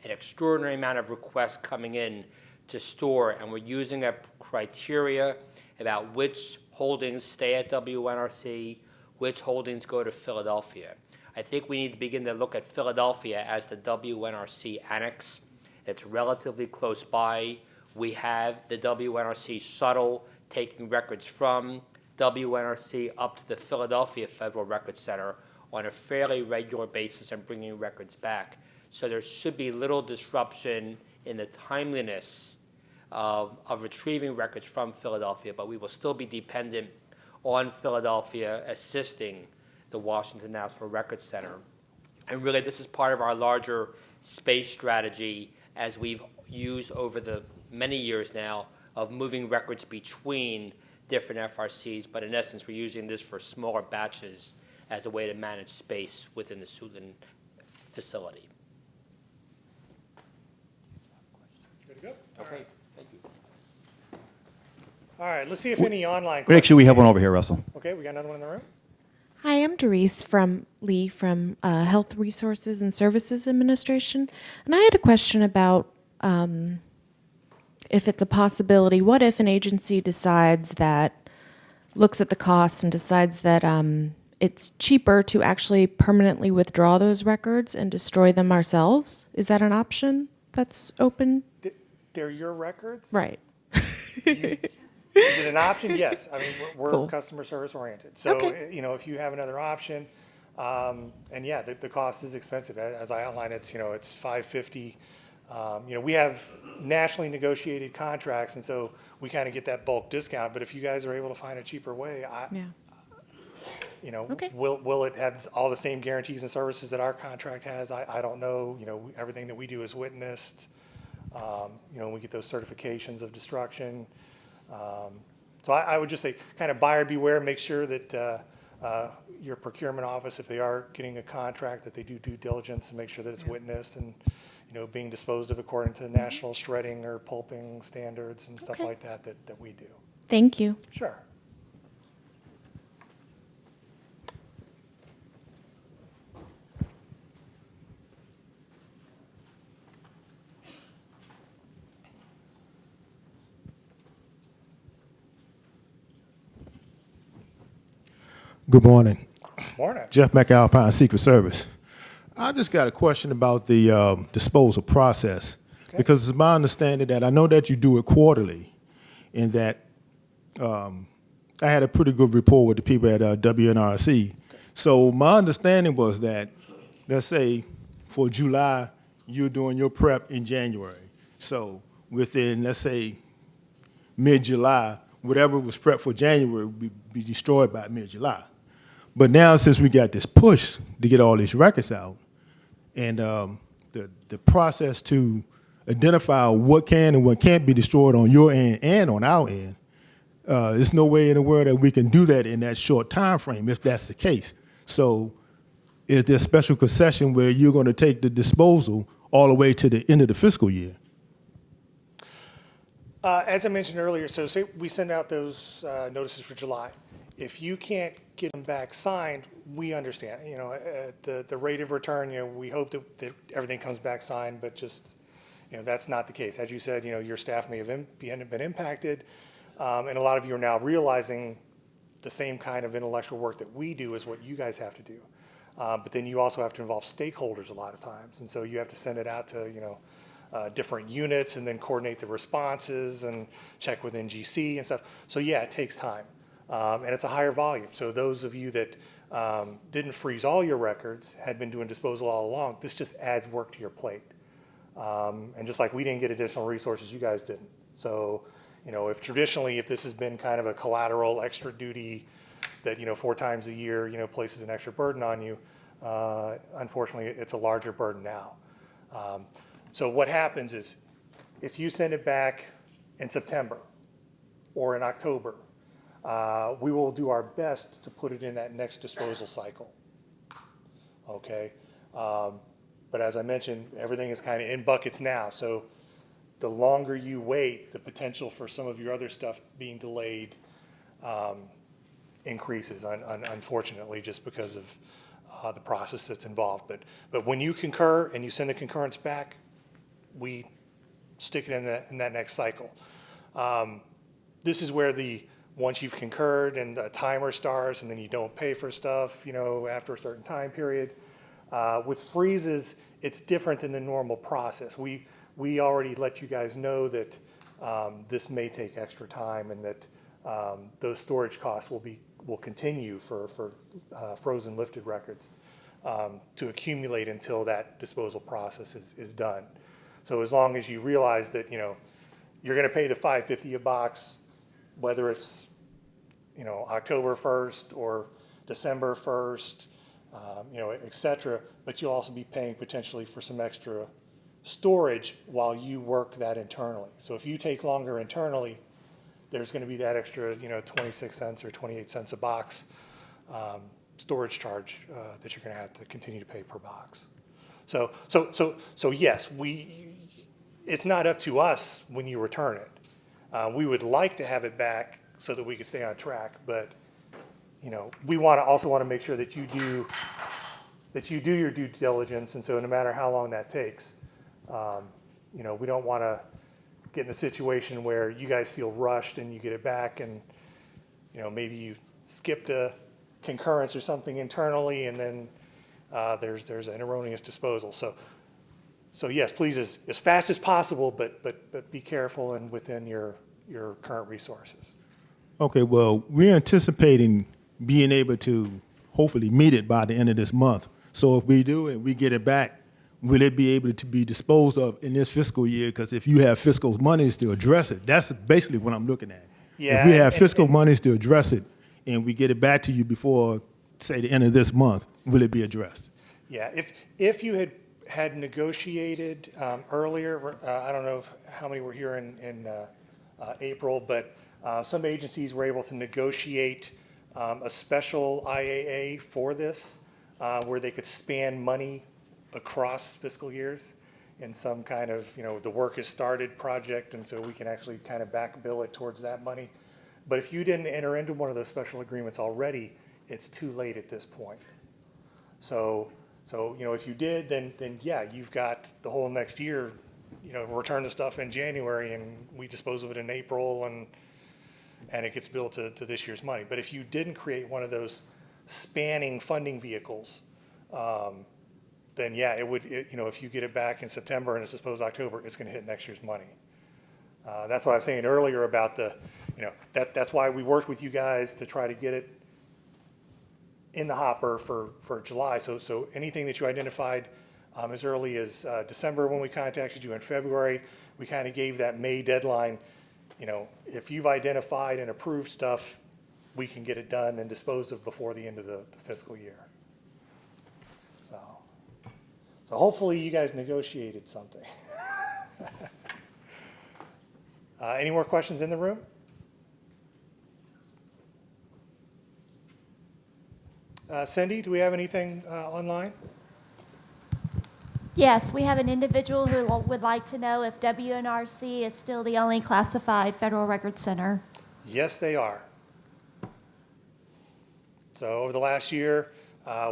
extraordinary amount of requests coming in to store, and we're using a criteria about which holdings stay at WNRC, which holdings go to Philadelphia. I think we need to begin to look at Philadelphia as the WNRC annex. It's relatively close by. We have the WNRC shuttle taking records from WNRC up to the Philadelphia Federal Records Center on a fairly regular basis and bringing records back. So there should be little disruption in the timeliness of retrieving records from Philadelphia, but we will still be dependent on Philadelphia assisting the Washington National Records Center. And really, this is part of our larger space strategy as we've used over the many years now of moving records between different FRCs, but in essence, we're using this for smaller batches as a way to manage space within the Suitland facility. Good to go? Okay, thank you. All right, let's see if any online Wait, actually, we have one questions. over here, Russell. Okay, we got another one in the room? Hi, I'm Doris from Health Resources and Services Administration, and I had a question about if it's a possibility. What if an agency looks at the cost and decides that it's cheaper to actually permanently withdraw those records and destroy them ourselves? Is that an option that's open? They're your records? Right. Is it an option? Yes. I mean, we're Cool. customer service oriented. So, Okay. if you have another option, and yeah, the cost is expensive. As I outlined, it's $550. We have nationally negotiated contracts, and so we kind of get that bulk discount. But if you guys are able to find a cheaper way, Okay. will it have all the same guarantees and services that our contract has? I don't know. Everything that we do is witnessed. We get those certifications of destruction. So I would just say kind of buyer beware, make sure that your procurement office, if they are getting a contract, that they do due diligence and make sure that it's witnessed and, being disposed of according to national shredding or pulping standards and stuff like that we do. Thank you. Sure. Good morning. Morning. Jeff McAlpine, Secret Service. I just got a question about the disposal process, because it's my understanding that I know that you do it quarterly, and that I had a pretty good rapport with the people at WNRC. So my understanding was that, let's say, for July, you're doing your prep in January. So within, let's say, mid-July, whatever was prepped for January would be destroyed by mid-July. But now, since we got this push to get all these records out, and the process to identify what can and what can't be destroyed on your end and on our end, There's no way in the world that we can do that in that short time frame if that's the case. So is there a special concession where you're going to take the disposal all the way to the end of the fiscal year? As I mentioned earlier, so say we send out those notices for July. If you can't get them back signed, we understand. The rate of return, we hope that everything comes back signed, but just, that's not the case. As you said, your staff may have been impacted, and a lot of you are now realizing the same kind of intellectual work that we do is what you guys have to do. But then you also have to involve stakeholders a lot of times, and so you have to send it out to, different units and then coordinate the responses and check with NGC and stuff. So yeah, it takes time. And it's a higher volume. So those of you that didn't freeze all your records, had been doing disposal all along, this just adds work to your plate. And just like we didn't get additional resources, you guys didn't. So, if traditionally, if this has been kind of a collateral extra duty that, 4 times a year, places an extra burden on you, unfortunately, it's a larger burden now. So what happens is, if you send it back in September or in October, we will do our best to put it in that next disposal cycle, okay? But as I mentioned, everything is kind of in buckets now, so the longer you wait, the potential for some of your other stuff being delayed increases, unfortunately, just because of the process that's involved. But when you concur and you send the concurrence back, we stick it in that next cycle. This is where once you've concurred and the timer starts and then you don't pay for stuff, after a certain time period. With freezes, it's different than the normal process. We already let you guys know that this may take extra time and that those storage costs will continue for frozen lifted records to accumulate until that disposal process is done. So as long as you realize that, you're going to pay the $5.50 a box, whether it's, October 1st or December 1st, et cetera, but you'll also be paying potentially for some extra storage while you work that internally. So if you take longer internally, there's going to be that extra, 26 cents or 28 cents a box storage charge that you're going to have to continue to pay per box. So yes, it's not up to us when you return it. We would like to have it back so that we could stay on track, but we also want to make sure that you do your due diligence, and so no matter how long that takes, we don't want to get in a situation where you guys feel rushed and you get it back and maybe you skipped a concurrence or something internally and then there's an erroneous disposal. So yes, please, as fast as possible, but be careful and within your current resources. Okay, well, we're anticipating being able to hopefully meet it by the end of this month. So if we do and we get it back, will it be able to be disposed of in this fiscal year? Because if you have fiscal monies to address it, that's basically what I'm looking at. Yeah, if we have fiscal monies to address it and we get it back to you before, say, the end of this month, will it be addressed? Yeah, if you had negotiated earlier, I don't know how many were here in April, but some agencies were able to negotiate a special IAA for this, where they could span money across fiscal years in some kind of, the work is started project, and so we can actually kind of back bill it towards that money. But if you didn't enter into one of those special agreements already, it's too late at this point. So if you did, then yeah, you've got the whole next year, return the stuff in January and we dispose of it in April and it gets billed to this year's money. But if you didn't create one of those spanning funding vehicles, then yeah, it would, if you get it back in September and it's supposed October, it's going to hit next year's money. That's why I was saying earlier about that's why we worked with you guys to try to get it in the hopper for July. So anything that you identified as early as December when we contacted you in February, we kind of gave that May deadline. If you've identified and approved stuff, we can get it done and disposed of before the end of the fiscal year. So hopefully you guys negotiated something. Any more questions in the room? Cindy, do we have anything online? Yes, we have an individual who would like to know if WNRC is still the only classified federal record center. Yes, they are. So over the last year,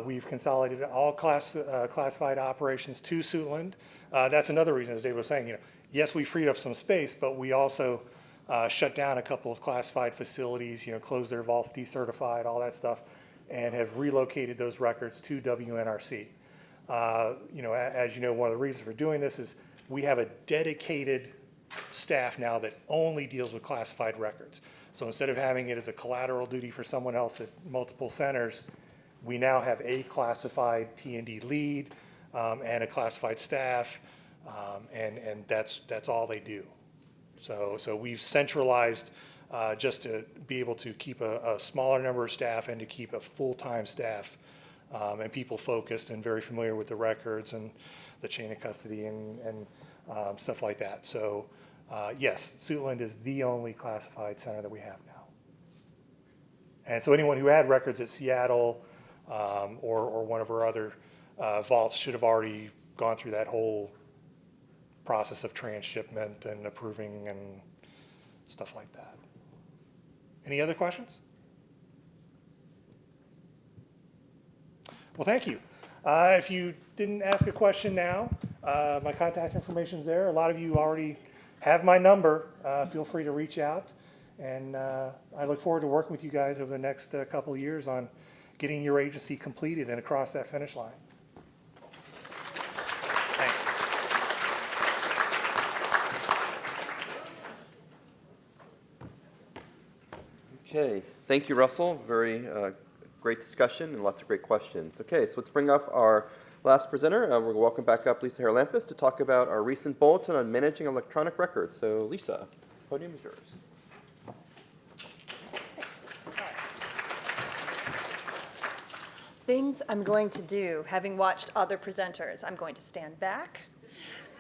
we've consolidated all classified operations to Suitland. That's another reason, as David was saying, yes, we freed up some space, but we also shut down a couple of classified facilities, closed their vaults, decertified, all that stuff, and have relocated those records to WNRC. As you know, one of the reasons for doing this is we have a dedicated staff now that only deals with classified records. So instead of having it as a collateral duty for someone else at multiple centers, we now have a classified T&D lead and a classified staff, and that's all they do. So we've centralized just to be able to keep a smaller number of staff and to keep a full-time staff and people focused and very familiar with the records and the chain of custody and stuff like that. So yes, Suitland is the only classified center that we have now. And so anyone who had records at Seattle or one of our other vaults should have already gone through that whole process of transshipment and approving and stuff like that. Any other questions? Well, thank you. If you didn't ask a question now, my contact information is there. A lot of you already have my number. Feel free to reach out. And I look forward to working with you guys over the next couple of years on getting your agency completed and across that finish line. Thanks. Okay, thank you, Russell. Very great discussion and lots of great questions. Okay, so let's bring up our last presenter. We're going to welcome back up Lisa Haralampus to talk about our recent bulletin on managing electronic records. So Lisa, podium is yours. Things I'm going to do, having watched other presenters, I'm going to stand back.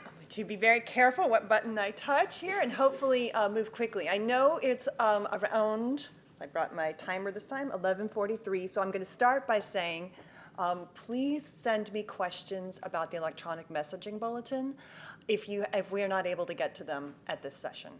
I'm going to be very careful what button I touch here and hopefully move quickly. I know it's around, I brought my timer this time, 11:43, so I'm going to start by saying, please send me questions about the electronic messaging bulletin if we are not able to get to them at this session.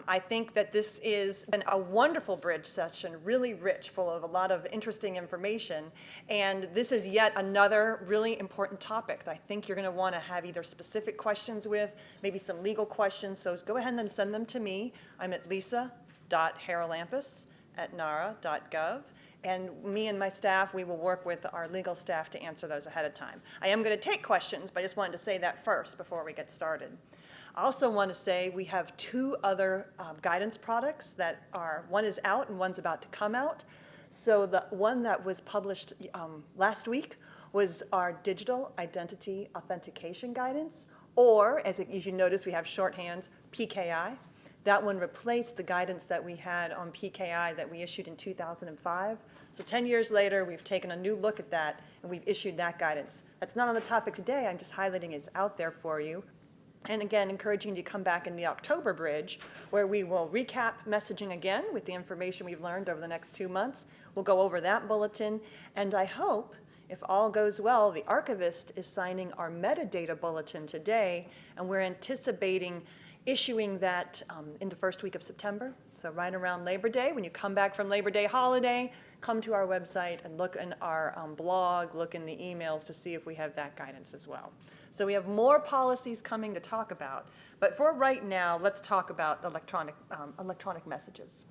I think that this is been a wonderful bridge session, really rich, full of a lot of interesting information, and this is yet another really important topic that I think you're going to want to have either specific questions with, maybe some legal questions, so go ahead and send them to me. I'm at lisa.haralampus@nara.gov. And me and my staff, we will work with our legal staff to answer those ahead of time. I am going to take questions, but I just wanted to say that first before we get started. I also want to say we have two other guidance products that are, one is out and one's about to come out. So the one that was published last week was our digital identity authentication guidance, or as you notice, we have shorthands, PKI. That one replaced the guidance that we had on PKI that we issued in 2005. So 10 years later, we've taken a new look at that, and we've issued that guidance. That's not on the topic today. I'm just highlighting it's out there for you. And again, encouraging you to come back in the October bridge, where we will recap messaging again with the information we've learned over the next 2 months. We'll go over that bulletin, and I hope, if all goes well, the archivist is signing our metadata bulletin today, and we're anticipating issuing that in the first week of September. So right around Labor Day, when you come back from Labor Day holiday, come to our website and look in our blog, look in the emails to see if we have that guidance as well. So we have more policies coming to talk about. But for right now, let's talk about electronic messages.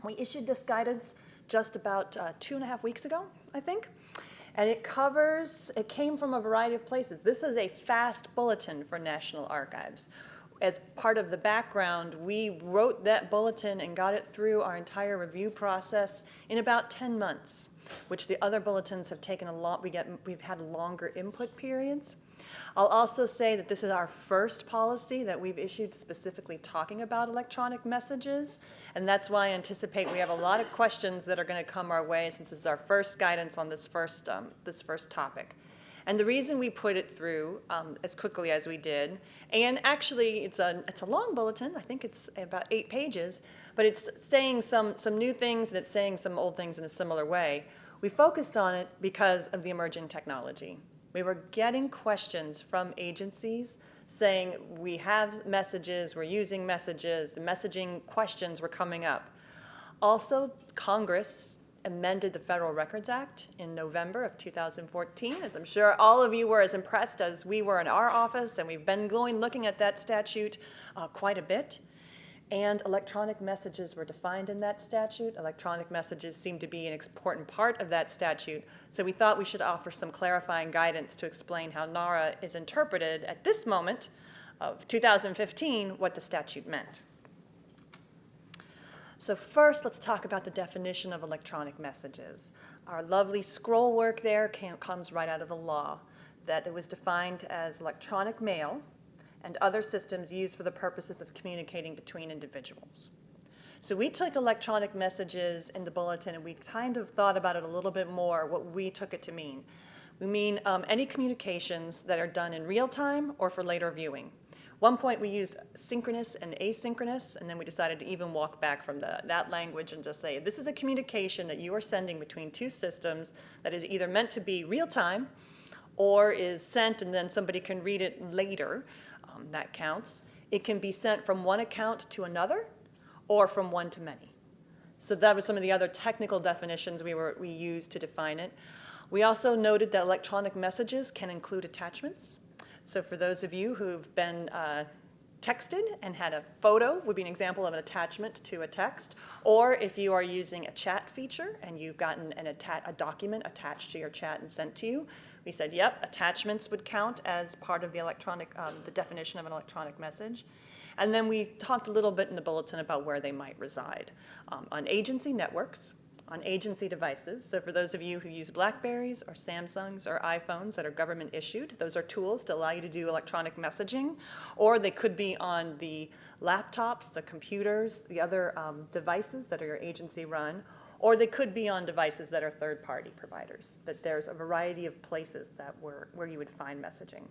We issued this guidance just about 2.5 weeks ago, I think. And it came from a variety of places. This is a fast bulletin for National Archives. As part of the background, we wrote that bulletin and got it through our entire review process in about 10 months, which the other bulletins have taken a lot. We've had longer input periods. I'll also say that this is our first policy that we've issued specifically talking about electronic messages, and that's why I anticipate we have a lot of questions that are going to come our way since it's our first guidance on this first topic. And the reason we put it through as quickly as we did, and actually it's a long bulletin, I think it's about 8 pages, but it's saying some new things and it's saying some old things in a similar way. We focused on it because of the emerging technology. We were getting questions from agencies saying, we have messages, we're using messages, the messaging questions were coming up. Also, Congress amended the Federal Records Act in November of 2014, as I'm sure all of you were as impressed as we were in our office, and we've been looking at that statute quite a bit. And electronic messages were defined in that statute. Electronic messages seem to be an important part of that statute, so we thought we should offer some clarifying guidance to explain how NARA is interpreted at this moment of 2015, what the statute meant. So first, let's talk about the definition of electronic messages. Our lovely scroll work there comes right out of the law, that it was defined as electronic mail and other systems used for the purposes of communicating between individuals. So we took electronic messages in the bulletin and we kind of thought about it a little bit more, what we took it to mean. We mean any communications that are done in real time or for later viewing. One point we used synchronous and asynchronous, and then we decided to even walk back from that language and just say, this is a communication that you are sending between two systems that is either meant to be real time or is sent and then somebody can read it later. That counts. It can be sent from one account to another or from one to many. So that was some of the other technical definitions we used to define it. We also noted that electronic messages can include attachments. So for those of you who've been texted and had a photo, would be an example of an attachment to a text. Or if you are using a chat feature and you've gotten a document attached to your chat and sent to you, we said, yep, attachments would count as part of the the definition of an electronic message. And then we talked a little bit in the bulletin about where they might reside. On agency networks, on agency devices. So for those of you who use BlackBerries or Samsungs or iPhones that are government issued, those are tools to allow you to do electronic messaging. Or they could be on the laptops, the computers, the other devices that are your agency run. Or they could be on devices that are third-party providers, that there's a variety of places that where you would find messaging.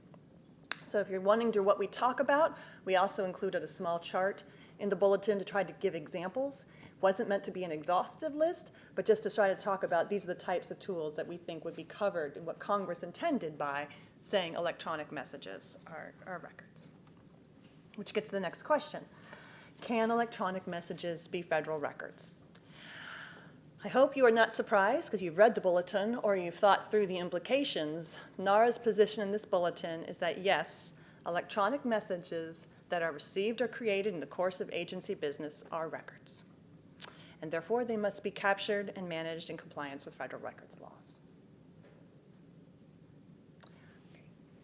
So if you're wondering what we talk about, we also included a small chart in the bulletin to try to give examples. It wasn't meant to be an exhaustive list, but just to try to talk about these are the types of tools that we think would be covered in what Congress intended by saying electronic messages are records. Which gets to the next question. Can electronic messages be federal records? I hope you are not surprised because you've read the bulletin or you've thought through the implications. NARA's position in this bulletin is that yes, electronic messages that are received or created in the course of agency business are records. And therefore, they must be captured and managed in compliance with federal records laws.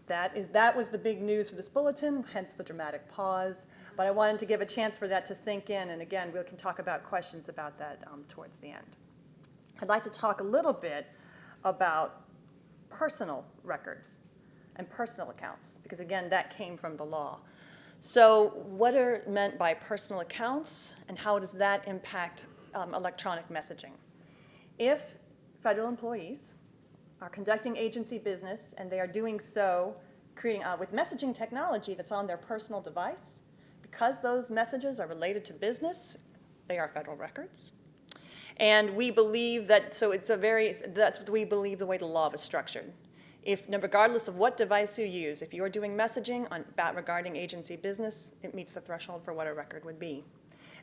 Okay. That was the big news for this bulletin, hence the dramatic pause. But I wanted to give a chance for that to sink in. And again, we can talk about questions about that towards the end. I'd like to talk a little bit about personal records and personal accounts, because again, that came from the law. So what are meant by personal accounts, and how does that impact electronic messaging? If federal employees are conducting agency business and they are doing so with messaging technology that's on their personal device, because those messages are related to business, they are federal records. And we believe that, that's what we believe the way the law is structured. Regardless of what device you use, if you are doing messaging regarding agency business, it meets the threshold for what a record would be.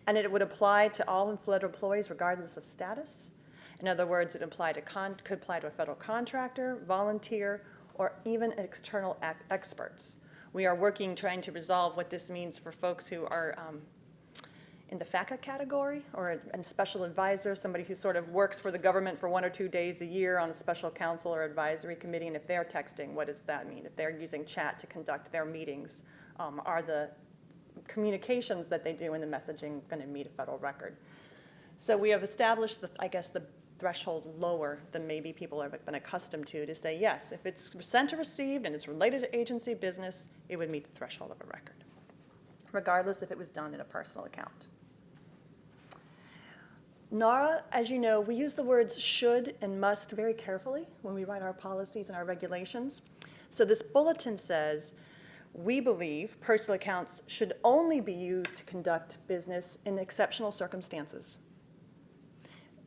And it would apply to all federal employees regardless of status. In other words, it could apply to a federal contractor, volunteer, or even external experts. We are trying to resolve what this means for folks who are in the FACA category, or a special advisor, somebody who sort of works for the government for 1 or 2 days a year on a special counsel or advisory committee, and if they're texting, what does that mean? If they're using chat to conduct their meetings, are the communications that they do in the messaging going to meet a federal record? So we have established, the threshold lower than maybe people have been accustomed to say, yes, if it's sent or received and it's related to agency business, it would meet the threshold of a record, regardless if it was done in a personal account. NARA, as you know, we use the words should and must very carefully when we write our policies and our regulations. So this bulletin says, we believe personal accounts should only be used to conduct business in exceptional circumstances.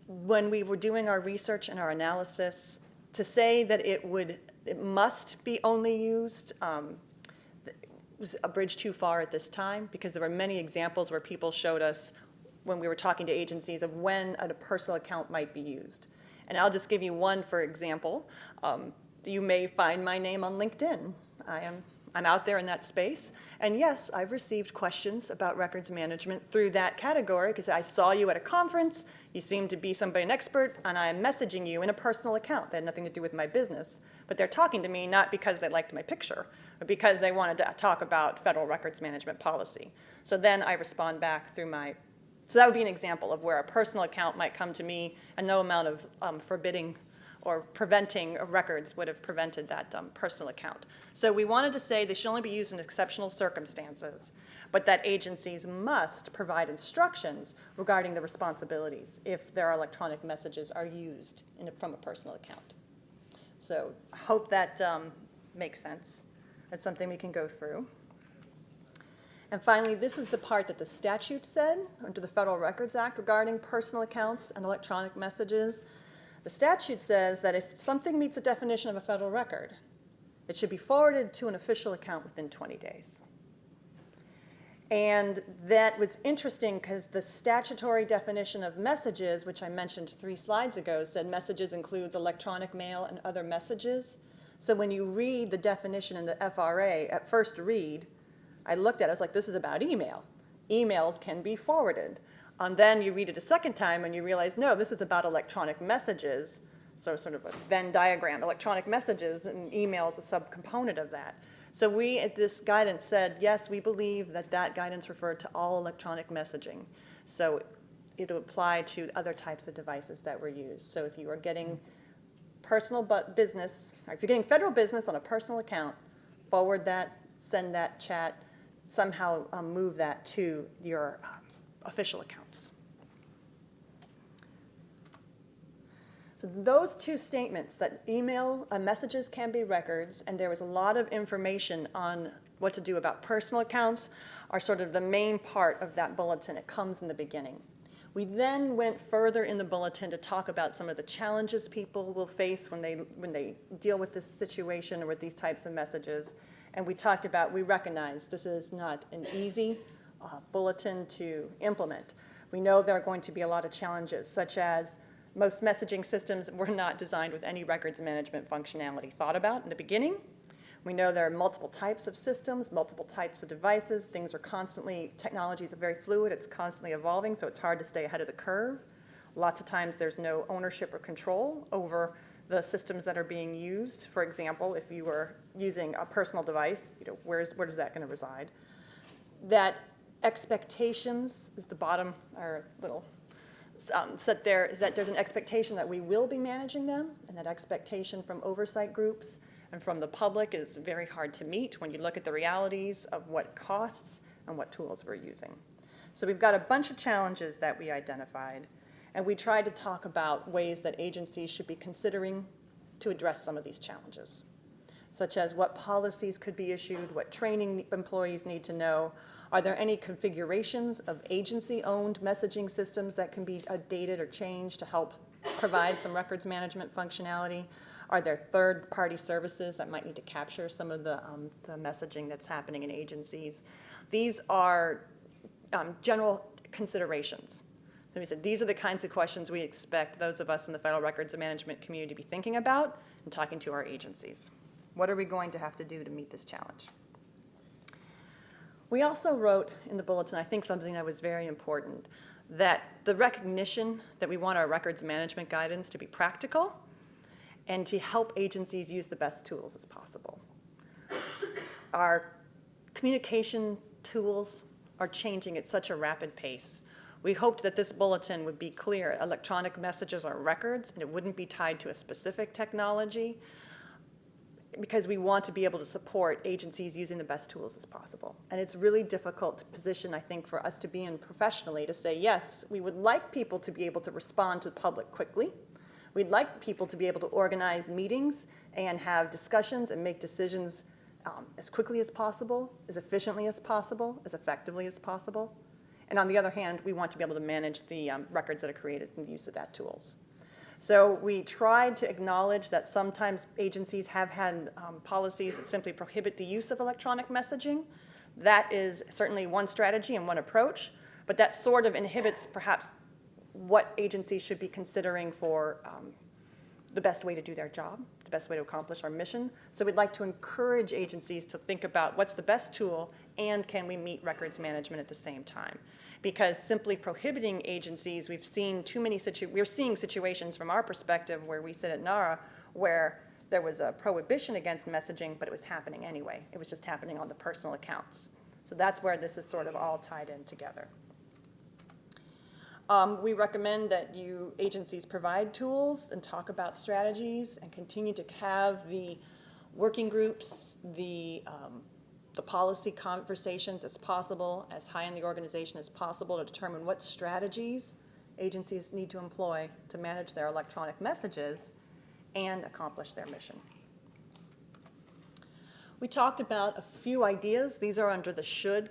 when we were doing our research and our analysis, to say that it must be only used was a bridge too far at this time, because there were many examples where people showed us when we were talking to agencies of when a personal account might be used. And I'll just give you one for example. You may find my name on LinkedIn. I'm out there in that space. And yes, I've received questions about records management through that category because I saw you at a conference, you seem to be an expert, and I'm messaging you in a personal account. That had nothing to do with my business. But they're talking to me not because they liked my picture, but because they wanted to talk about federal records management policy. So then I respond back through so that would be an example of where a personal account might come to me and no amount of forbidding or preventing records would have prevented that personal account. So we wanted to say they should only be used in exceptional circumstances, but that agencies must provide instructions regarding the responsibilities if their electronic messages are used from a personal account. So I hope that makes sense. That's something we can go through. And finally, this is the part that the statute said under the Federal Records Act regarding personal accounts and electronic messages. The statute says that if something meets the definition of a federal record, it should be forwarded to an official account within 20 days. And that was interesting because the statutory definition of messages, which I mentioned 3 slides ago, said messages includes electronic mail and other messages. So when you read the definition in the FRA, at first read, I looked at it, I was like, this is about email. Emails can be forwarded. And then you read it a second time and you realize, no, this is about electronic messages. So sort of a Venn diagram, electronic messages, and email is a subcomponent of that. So we, at this guidance, said, yes, we believe that that guidance referred to all electronic messaging. So it would apply to other types of devices that were used. So if you are getting personal business, or if you're getting federal business on a personal account, forward that, send that chat, somehow move that to your official accounts. So those 2 statements, that email messages can be records, and there was a lot of information on what to do about personal accounts, are sort of the main part of that bulletin. It comes in the beginning. We then went further in the bulletin to talk about some of the challenges people will face when they deal with this situation or with these types of messages. And we talked about, we recognize this is not an easy bulletin to implement. We know there are going to be a lot of challenges, such as most messaging systems were not designed with any records management functionality thought about in the beginning. We know there are multiple types of systems, multiple types of devices. Things are technologies are very fluid, it's constantly evolving, so it's hard to stay ahead of the curve. Lots of times there's no ownership or control over the systems that are being used. For example, if you were using a personal device, where is that going to reside? That expectations is the bottom, or little set there, is that there's an expectation that we will be managing them, and that expectation from oversight groups and from the public is very hard to meet when you look at the realities of what it costs and what tools we're using. So we've got a bunch of challenges that we identified, and we tried to talk about ways that agencies should be considering to address some of these challenges, such as what policies could be issued, what training employees need to know. Are there any configurations of agency-owned messaging systems that can be updated or changed to help provide some records management functionality? Are there third-party services that might need to capture some of the messaging that's happening in agencies? These are general considerations. So we said these are the kinds of questions we expect those of us in the federal records management community to be thinking about and talking to our agencies. What are we going to have to do to meet this challenge? We also wrote in the bulletin, I think something that was very important, that the recognition that we want our records management guidance to be practical and to help agencies use the best tools as possible. Our communication tools are changing at such a rapid pace. We hoped that this bulletin would be clear. Electronic messages are records, and it wouldn't be tied to a specific technology, because we want to be able to support agencies using the best tools as possible. And it's really difficult to position, I think, for us to be in professionally to say, yes, we would like people to be able to respond to the public quickly. We'd like people to be able to organize meetings and have discussions and make decisions as quickly as possible, as efficiently as possible, as effectively as possible. And on the other hand, we want to be able to manage the records that are created and the use of that tools. So we tried to acknowledge that sometimes agencies have had policies that simply prohibit the use of electronic messaging. That is certainly one strategy and one approach, but that sort of inhibits perhaps what agencies should be considering for the best way to do their job, the best way to accomplish our mission. So we'd like to encourage agencies to think about what's the best tool and can we meet records management at the same time. Because simply prohibiting agencies, we're seeing situations from our perspective where we sit at NARA where there was a prohibition against messaging, but it was happening anyway. It was just happening on the personal accounts. So that's where this is sort of all tied in together. We recommend that you agencies provide tools and talk about strategies and continue to have the working groups, the policy conversations as possible, as high in the organization as possible to determine what strategies agencies need to employ to manage their electronic messages and accomplish their mission. We talked about a few ideas. These are under the should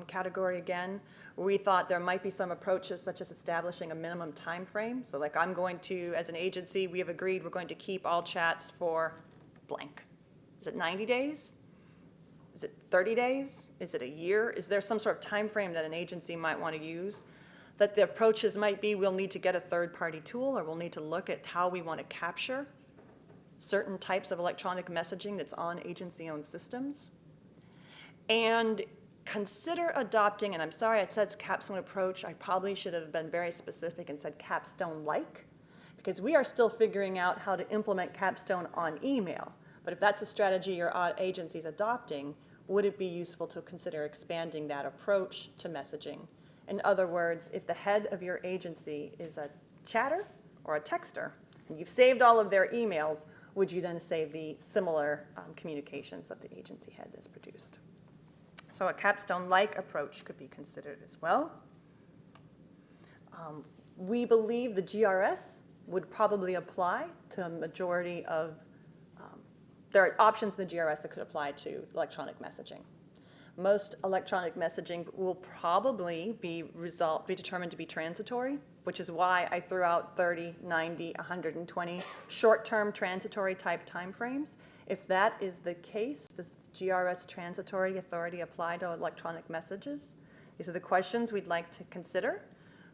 category again. We thought there might be some approaches such as establishing a minimum time frame. So like I'm going to, as an agency, we have agreed we're going to keep all chats for blank. Is it 90 days? Is it 30 days? Is it a year? Is there some sort of time frame that an agency might want to use? That the approaches might be we'll need to get a third-party tool or we'll need to look at how we want to capture certain types of electronic messaging that's on agency-owned systems. And consider adopting, and I'm sorry it says capstone approach, I probably should have been very specific and said capstone-like, because we are still figuring out how to implement capstone on email. But if that's a strategy your agency is adopting, would it be useful to consider expanding that approach to messaging? In other words, if the head of your agency is a chatter or a texter, and you've saved all of their emails, would you then save the similar communications that the agency head has produced? So a capstone-like approach could be considered as well. We believe the GRS would probably apply to a majority of, there are options in the GRS that could apply to electronic messaging. Most electronic messaging will probably be determined to be transitory, which is why I threw out 30, 90, 120 short-term transitory type timeframes. If that is the case, does the GRS transitory authority apply to electronic messages? These are the questions we'd like to consider,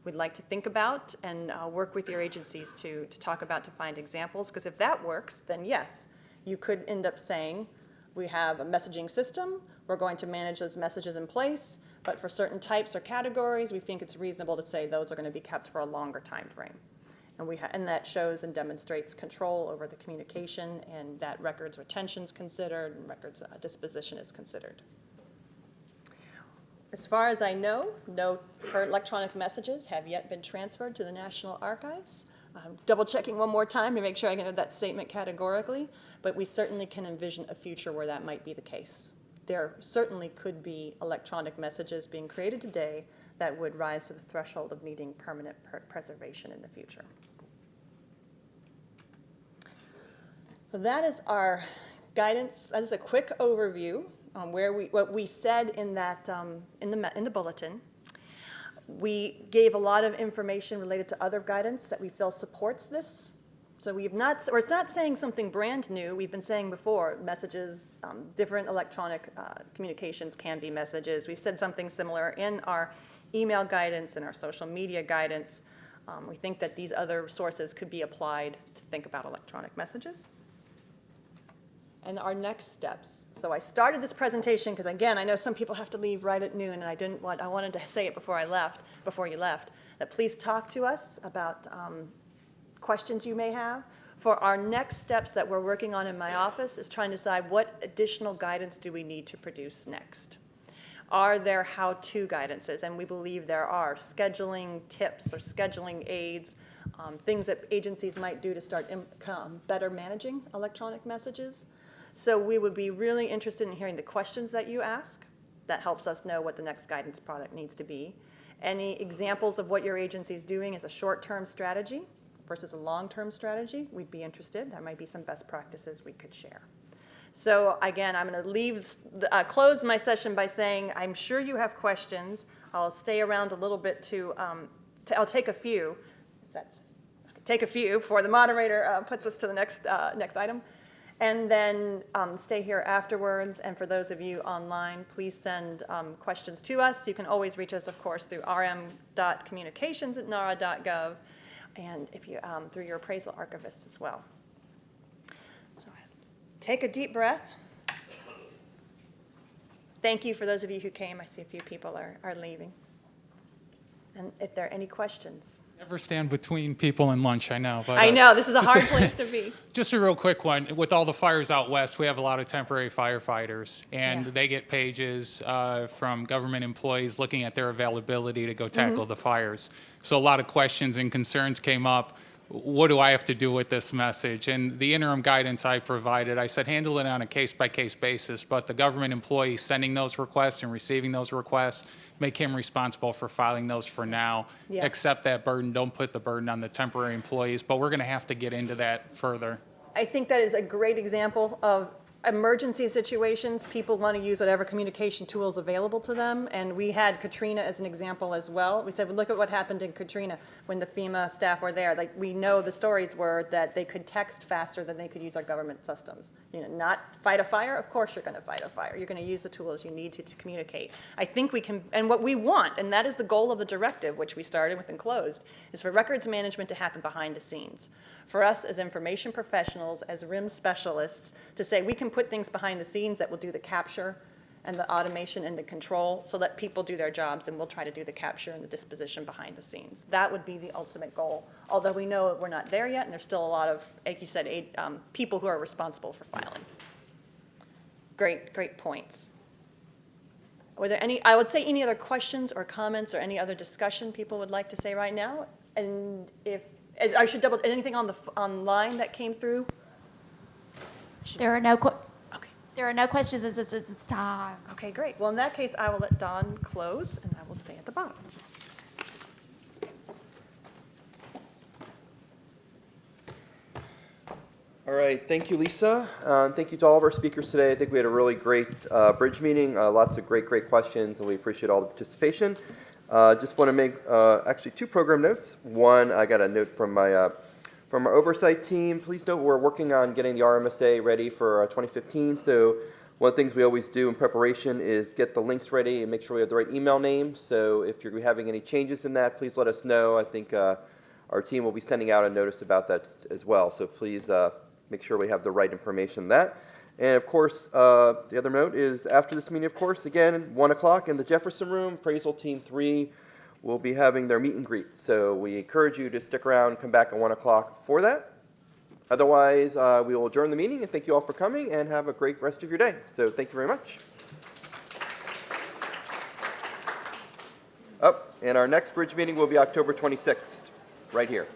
we'd like to think about, and work with your agencies to talk about, to find examples. Because if that works, then yes, you could end up saying, we have a messaging system, we're going to manage those messages in place, but for certain types or categories, we think it's reasonable to say those are going to be kept for a longer time frame. And that shows and demonstrates control over the communication, and that records retention is considered and records disposition is considered. As far as I know, no current electronic messages have yet been transferred to the National Archives. I'm double checking one more time to make sure I can have that statement categorically, but we certainly can envision a future where that might be the case. There certainly could be electronic messages being created today that would rise to the threshold of needing permanent preservation in the future. So that is our guidance. That is a quick overview on what we said in that in the bulletin. We gave a lot of information related to other guidance that we feel supports this. So it's not saying something brand new. We've been saying before, messages, different electronic communications can be messages. We've said something similar in our email guidance and our social media guidance. We think that these other sources could be applied to think about electronic messages. And our next steps. So I started this presentation because, again, I know some people have to leave right at noon, and I wanted to say it before you left, that please talk to us about questions you may have. For our next steps that we're working on in my office is trying to decide what additional guidance do we need to produce next. Are there how-to guidances? And we believe there are. Scheduling tips or scheduling aids, things that agencies might do to start better managing electronic messages. So we would be really interested in hearing the questions that you ask. That helps us know what the next guidance product needs to be. Any examples of what your agency is doing as a short-term strategy versus a long-term strategy, we'd be interested. There might be some best practices we could share. So again, I'm going to close my session by saying I'm sure you have questions. I'll stay around a little bit I'll take a few. Take a few before the moderator puts us to the next item. And then stay here afterwards. And for those of you online, please send questions to us. You can always reach us, of course, through rm.communications@nara.gov, and if you through your appraisal archivist as well. So take a deep breath. Thank you for those of you who came. I see a few people are leaving. And if there are any questions. Never stand between people and lunch, I know. But, I know, this is a hard place to be. Just a real quick one. With all the fires out west, we have a lot of temporary firefighters, and they get pages from government employees looking at their availability to go tackle the fires. So a lot of questions and concerns came up. What do I have to do with this message? And the interim guidance I provided, I said handle it on a case-by-case basis, but the government employee sending those requests and receiving those requests, make him responsible for filing those for now. Yeah. Accept that burden. Don't put the burden on the temporary employees, but we're going to have to get into that further. I think that is a great example of emergency situations. People want to use whatever communication tools available to them, and we had Katrina as an example as well. We said, well, look at what happened in Katrina when the FEMA staff were there. Like, we know the stories were that they could text faster than they could use our government systems. You know, not fight a fire. Of course you're going to fight a fire. You're going to use the tools you need to communicate. I think we can, and what we want, and that is the goal of the directive, which we started with and closed, is for records management to happen behind the scenes. For us as information professionals, as RIM specialists, to say we can put things behind the scenes that will do the capture and the automation and the control so that people do their jobs, and we'll try to do the capture and the disposition behind the scenes. That would be the ultimate goal, although we know we're not there yet, and there's still a lot of, like you said, people who are responsible for filing. Great points. Were there any, I would say, any other questions or comments or any other discussion people would like to say right now? And if I should double, anything on the online that came through? There are no questions at this time. Okay, great. Well, in that case, I will let Dawn close, and I will stay at the bottom. All right, thank you, Lisa. Thank you to all of our speakers today. I think we had a really great bridge meeting, lots of great questions, and we appreciate all the participation. Just want to make actually 2 program notes. One, I got a note from our oversight team. Please note we're working on getting the RMSA ready for 2015. So one of the things we always do in preparation is get the links ready and make sure we have the right email name. So if you're having any changes in that, please let us know. I think our team will be sending out a notice about that as well. So please make sure we have the right information on that. And of course, the other note is after this meeting, of course, again, 1 o'clock in the Jefferson Room, Appraisal Team 3 will be having their meet and greet. So we encourage you to stick around and come back at 1 o'clock for that. Otherwise, we will adjourn the meeting, and thank you all for coming, and have a great rest of your day. So thank you very much. And our next bridge meeting will be October 26th, right here.